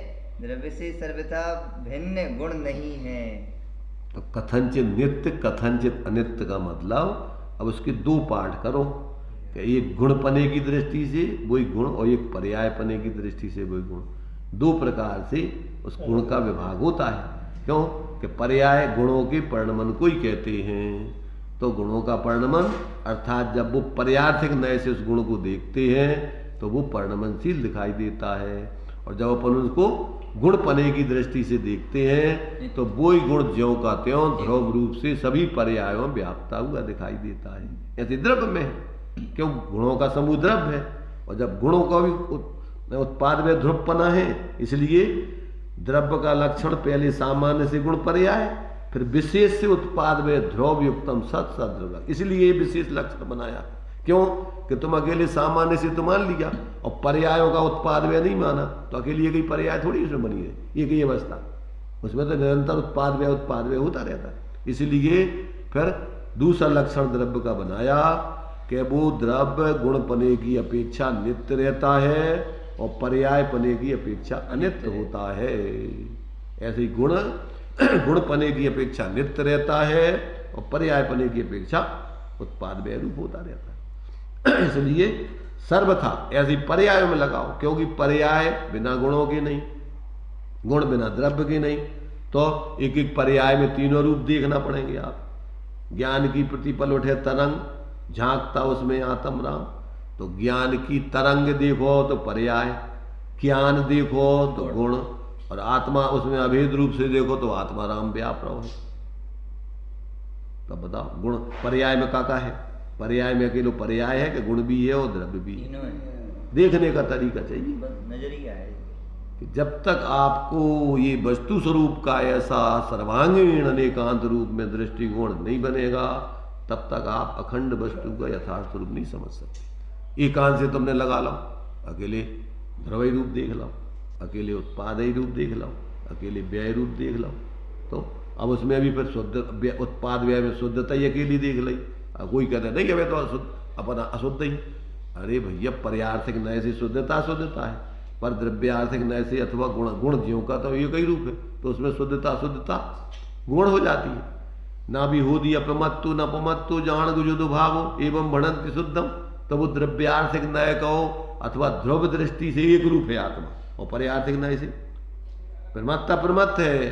A: द्रव्य से सर्वथा भिन्न गुण नहीं है।
B: तो कथनचित नित्य कथनचित अनित्य का मतलब, अब उसके 2 पाठ करो, कि एक गुणपने की दृष्टि से वही गुण और एक पर्यायपने की दृष्टि से वही गुण। 2 प्रकार से उस गुण का विभाग होता है। क्यों? कि पर्याय गुणों के परिणमन को ही कहते हैं। तो गुणों का परिणमन अर्थात जब वो पर्यार्थिक नय से उस गुण को देखते हैं तो वो परिणमनशील दिखाई देता है, और जब अपन उसको गुणपने की दृष्टि से देखते हैं तो वो ही गुण ज्यों का त्यों ध्रुव रूप से सभी पर्यायों में व्याप्ता हुआ दिखाई देता है। ऐसे द्रव्य में है, क्यों? गुणों का समूह द्रव्य है, और जब गुणों का भी उत्पाद में ध्रुवपना है, इसलिए द्रव्य का लक्षण पहले सामान्य से गुण पर्याय, फिर विशेष से उत्पाद में ध्रुव युक्तम सत सद्रव्य, इसलिए विशेष लक्षण बनाया। क्यों? कि तुम अकेले सामान्य से तो मान लिया और पर्यायों का उत्पाद में नहीं माना, तो अकेले एक ही पर्याय थोड़ी उसमें बनी है, एक ही अवस्था, उसमें तो निरंतर उत्पाद में होता रहता है। इसलिए फिर दूसरा लक्षण द्रव्य का बनाया कि वो द्रव्य गुणपने की अपेक्षा नित्य रहता है और पर्याय पने की अपेक्षा अनित्य होता है। ऐसे ही गुणपने की अपेक्षा नित्य रहता है और पर्याय पने की अपेक्षा उत्पाद में रूप होता रहता है। इसलिए सर्वथा ऐसी पर्याय में लगाओ, क्योंकि पर्याय बिना गुणों के नहीं, गुण बिना द्रव्य के नहीं, तो एक एक पर्याय में 3 रूप देखना पड़ेंगे। आप ज्ञान की प्रतिपल उठे तरंग, झांकता उसमें आत्म राम, तो ज्ञान की तरंग देखो तो पर्याय, ज्ञान देखो तो गुण, और आत्मा उसमें अभेद रूप से देखो तो आत्मा राम व्याप रहो है। तब बताओ गुण पर्याय में काका है? पर्याय में अकेले पर्याय है कि गुण भी है और द्रव्य भी है। देखने का तरीका चाहिए,
A: नजरिया है
B: कि जब तक आपको ये वस्तु स्वरूप का ऐसा सर्वांगीण अनेकांत रूप में दृष्टिकोण नहीं बनेगा, तब तक आप अखंड वस्तु का यथार्थ स्वरूप नहीं समझ सकते। एकांत से तुमने लगा लो, अकेले द्रव्य रूप देख लो, अकेले उत्पादय रूप देख लो, अकेले व्यय रूप देख लो, तो अब उसमें भी फिर शुद्ध उत्पाद व्यय में शुद्धता ही अकेली देख ली। कोई कहता नहीं हमें तो अशुद्ध अपना अशुद्ध ही, अरे भैया पर्यार्थिक नय से शुद्धता शुद्धता है, पर द्रव्यार्थिक नय से अथवा गुण ज्यों का तो ये कई रूप है, तो उसमें शुद्धता शुद्धता गुण हो जाती है। ना भी हो दी अपमत्तु न अपमत्तु जान गुजुद भाव एवं भणंति शुद्धम, तो वो द्रव्यार्थिक नय कहो अथवा ध्रुव दृष्टि से एक रूप है आत्मा, और पर्यार्थिक नय से प्रमत्त अप्रमत्त है,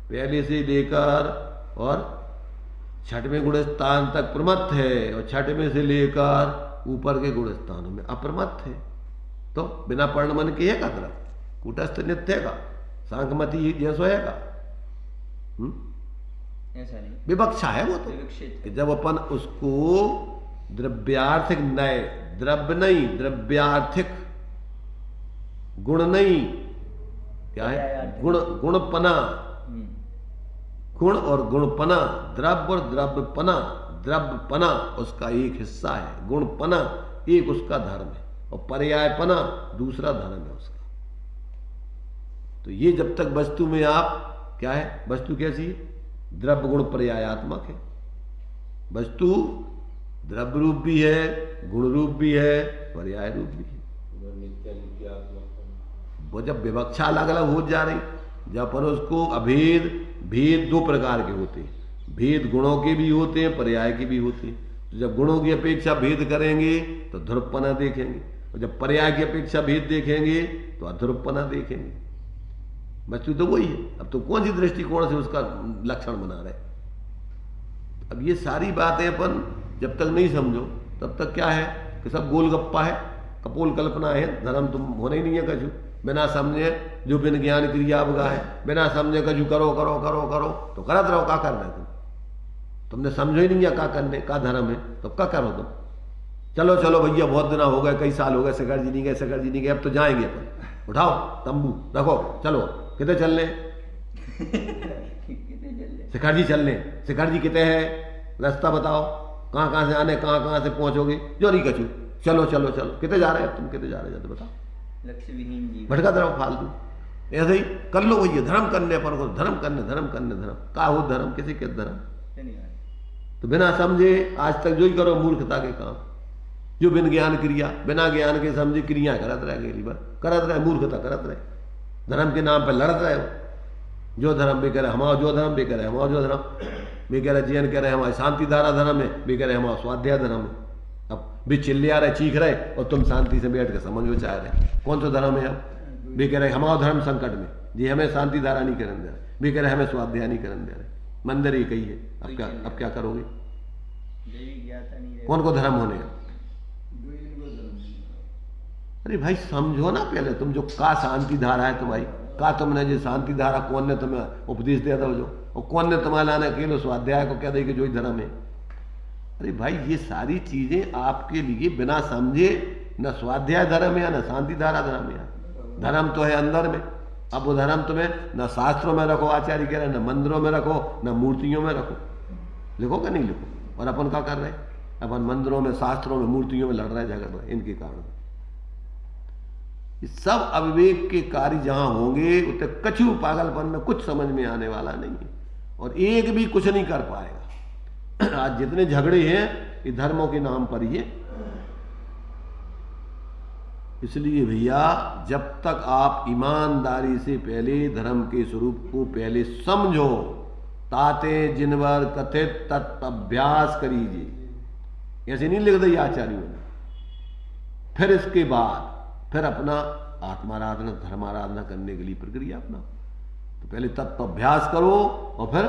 B: पहले से लेकर और छठवें गुण स्थान तक प्रमत्त है और छठवें से लेकर ऊपर के गुण स्थानों में अप्रमत्त है। तो बिना पर्ण मन के है का तरफ कूटस्थ नित्य का सांखमती जैसो है का
A: ऐसा नहीं,
B: विवक्षा है वो तो
A: विवक्षित
B: कि जब अपन उसको द्रव्यार्थिक नए द्रव्य नहीं द्रव्यार्थिक गुण नहीं क्या है गुण गुणपना गुण और गुणपना द्रव्य और द्रव्यपना द्रव्यपना उसका एक हिस्सा है, गुणपना एक उसका धर्म है और पर्यायपना दूसरा धर्म है उसका। तो ये जब तक वस्तु में आप क्या है, वस्तु कैसी है, द्रव्य गुण पर्यायात्मक है। वस्तु द्रव्य रूप भी है, गुण रूप भी है, पर्याय रूप भी है। वो जब विवक्षा अलग अलग हो जा रही, जब पर उसको अभेद भेद दो प्रकार के होते हैं, भेद गुणों के भी होते हैं, पर्याय के भी होते हैं। तो जब गुणों की अपेक्षा भेद करेंगे तो ध्रुवपना देखेंगे और जब पर्याय की अपेक्षा भेद देखेंगे तो अध्रुवपना देखेंगे। वस्तु तो वही है, अब तो कौन सी दृष्टिकोण से उसका लक्षण बना रहे। अब ये सारी बातें अपन जब तक नहीं समझो तब तक क्या है कि सब गोलगप्पा है, कपोल कल्पना है, धर्म तुम होना ही नहीं है कछु। बिना समझे जो बिन ज्ञान क्रिया अवगा है, बिना समझे कछु करो करो करो करो तो करत रहो। क्या कर रहे तुम, तुमने समझो ही नहीं है क्या करने का धर्म है, तो क्या करो तुम। चलो चलो भैया बहुत दिन हो गए, कई साल हो गए, शिखर जी नहीं गए, शिखर जी नहीं गए, अब तो जाएंगे अपन, उठाओ तंबू रखो चलो। कितने चलने शिखर जी चलने, शिखर जी कितने है, रास्ता बताओ, कहाँ कहाँ से आने, कहाँ कहाँ से पहुंचोगे, जो नहीं कछू, चलो चलो चलो। कितने जा रहे हैं तुम, कितने जा रहे हैं बताओ,
A: लक्ष्य विहीन जी
B: भटका रहो फालतू। ऐसे ही कर लो भैया, धर्म करने पर को धर्म करने धर्म करने धर्म का हो, धर्म किसी के धर्म। तो बिना समझे आज तक जो ही करो मूर्खता के काम, जो बिन ज्ञान क्रिया, बिना ज्ञान के समझे क्रिया करत रहे, गेली बार करत रहे, मूर्खता करत रहे, धर्म के नाम पर लड़त रहे हो। जो धर्म भी करे हमारा, जो धर्म भी करे हमारा, जो धर्म भी कह रहे जीवन कह रहे हमारी शांति धारा धर्म है, भी कह रहे हमारा स्वाध्याय धर्म है। अब भी चिल्ले आ रहे, चीख रहे और तुम शांति से बैठ कर समझ में चाह रहे कौन सा धर्म है। अब भी कह रहे हमारा धर्म संकट में जी, हमें शांति धारा नहीं करने दे रहे, भी कह रहे हमें स्वाध्याय नहीं करने दे रहे, मंदिर ही कही है। अब क्या करोगे, कौन को धर्म होने। अरे भाई समझो ना पहले तुम, जो का शांति धारा है तुम्हारी, का तुमने जो शांति धारा कौन ने तुम्हें उपदेश दिया था जो, और कौन ने तुम्हारे लाने अकेले स्वाध्याय को क्या दे कि जो ही धर्म है। अरे भाई ये सारी चीजें आपके लिए बिना समझे, न स्वाध्याय धर्म है न शांति धारा धर्म है। धर्म तो है अंदर में, अब वो धर्म तुम्हें न शास्त्रों में रखो, आचार्य कह रहे, न मंदिरों में रखो, न मूर्तियों में रखो। लिखो क्या नहीं लिखो। और अपन क्या कर रहे हैं, अपन मंदिरों में, शास्त्रों में, मूर्तियों में लड़ रहे, झगड़ रहे इनके कारण। ये सब अविवेक के कार्य जहां होंगे उतने कछु पागलपन में कुछ समझ में आने वाला नहीं है, और एक भी कुछ नहीं कर पाएगा। आज जितने झगड़े हैं ये धर्मों के नाम पर ही है। इसलिए भैया जब तक आप ईमानदारी से पहले धर्म के स्वरूप को पहले समझो, ताते जिनवर कथित तत्अभ्यास करीजिए, ऐसे नहीं लिख दी आचार्यों ने। फिर इसके बाद फिर अपना आत्माराधना धर्माराधना करने के लिए प्रक्रिया अपना। तो पहले तत्वाभ्यास करो और फिर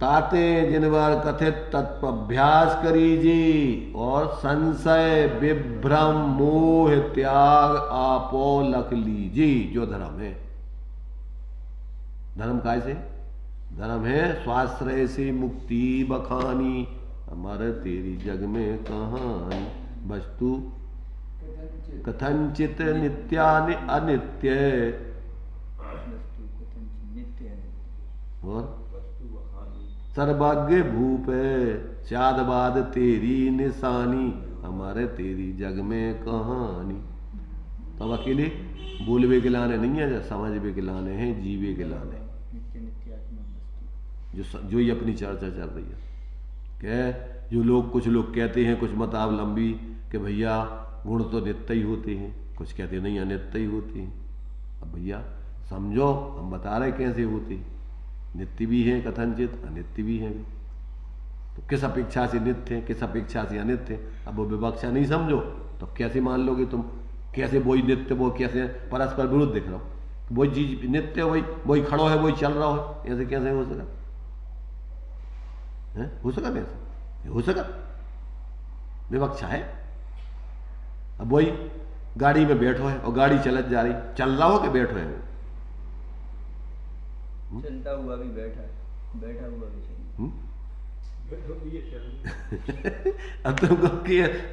B: ताते जिनवर कथित तत्वाभ्यास करीजिए, और संशय विभ्रम मोह त्याग आपो लख लीजिए। जो धर्म है, धर्म कैसे, धर्म है स्वाश्रय से मुक्ति बखानी, हमारे तेरी जग में कहानी। वस्तु कथंचित नित्यानि अनित्य, और सर्वज्ञ भूप शादबाद तेरी निशानी, हमारे तेरी जग में कहानी। तो अब अकेले बोलवे के लाने नहीं है, समझवे के लाने हैं, जीवे के लाने। जो ही अपनी चर्चा चल रही है क्या, जो लोग कुछ लोग कहते हैं कुछ मतावलंबी कि भैया गुण तो नित्य ही होते हैं, कुछ कहते नहीं अनित्य ही होते हैं। अब भैया समझो, हम बता रहे कैसे होते हैं, नित्य भी है कथनचित, अनित्य भी है। तो किस अपेक्षा से नित्य है, किस अपेक्षा से अनित्य है, अब वो विवक्षा नहीं समझो तो कैसे मान लोगे तुम, कैसे वही नित्य वो कैसे परस्पर विरुद्ध दिख रहा हो। वही चीज नित्य, वही खड़ो है, वही चल रहा है, ऐसे कैसे हो सका? हो सका कैसे? हो सका? विवक्षा है। अब वही गाड़ी में बैठो है और गाड़ी चलत जा रही, चल रहा हो कि बैठो है?
A: चलता हुआ भी बैठा है, बैठा हुआ भी चल।
B: अब तुमको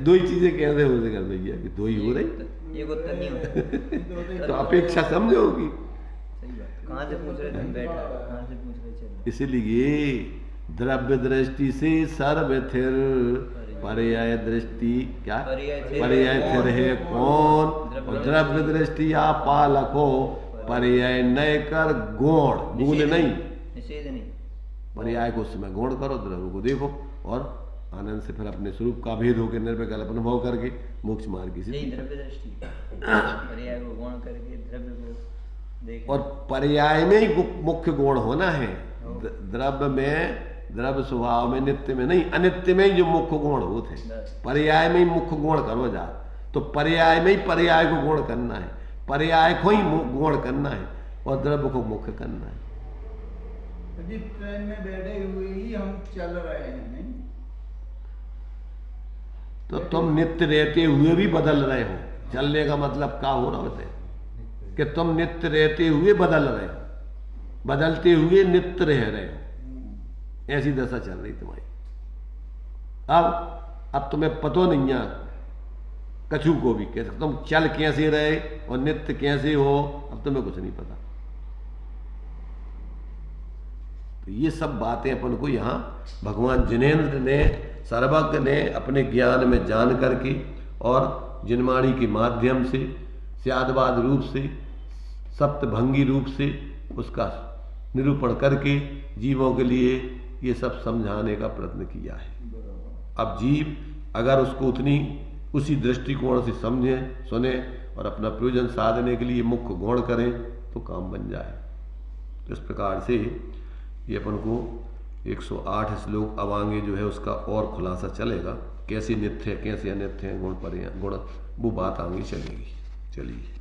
B: दो ही चीजें कैसे हो सका भैया कि दो ही हो रही?
A: एक उत्तर नहीं होता।
B: तो अपेक्षा समझोगी।
A: सही बात। कहाँ से पूछ रहे थे? बैठा, कहाँ से पूछ रहे चल?
B: इसलिए द्रव्य दृष्टि से सर्वथिर, पर्याय दृष्टि क्या? पर्याय थिर है कौन? और द्रव्य दृष्टि आप पालको, पर्याय नय कर गौण, भूल नहीं,
A: निषेध नहीं।
B: पर्याय को उस समय गौण करो, द्रव्य को देखो और आनंद से फिर अपने स्वरूप का भेद होकर निर्विकल्प अनुभव करके मोक्ष मार्ग की
A: यही
B: सिद्धि।
A: द्रव्य दृष्टि, पर्याय को गौण करके द्रव्य को देख।
B: और पर्याय में ही मुख्य गुण होना है। द्रव्य में, द्रव्य स्वभाव में, नित्य में नहीं, अनित्य में ही जो मुख्य गुण होते हैं। पर्याय में ही मुख्य गुण करो जा, तो पर्याय में ही पर्याय को गुण करना है, पर्याय को ही गुण करना है और द्रव्य को मुख्य करना है।
C: जी ट्रेन में बैठे हुए ही हम चल रहे हैं, नहीं?
B: तो तुम नित्य रहते हुए भी बदल रहे हो। चलने का मतलब क्या हो रहा होता है कि तुम नित्य रहते हुए बदल रहे हो, बदलते हुए नित्य रह रहे हो। ऐसी दशा चल रही तुम्हारी। अब तुम्हें पतो नहीं है कछु को भी, कैसे तुम चल कैसे रहे और नित्य कैसे हो, अब तुम्हें कुछ नहीं पता। तो ये सब बातें अपन को यहाँ भगवान जिनेन्द्र ने, सर्वज्ञ ने अपने ज्ञान में जान करके और जिनवाणी के माध्यम से, स्यादवाद रूप से, सप्तभंगी रूप से उसका निरूपण करके जीवों के लिए ये सब समझाने का प्रयत्न किया है। अब जीव अगर उसको उसी दृष्टिकोण से समझे, सुने और अपना प्रयोजन साधने के लिए मुख्य गौण करें तो काम बन जाए। तो इस प्रकार से ये अपन को 108 श्लोक अब आगे जो है उसका और खुलासा चलेगा, कैसे नित्य है, कैसे अनित्य है, गुण पर गुण, वो बात आगे चलेगी। चलिए
A: जी।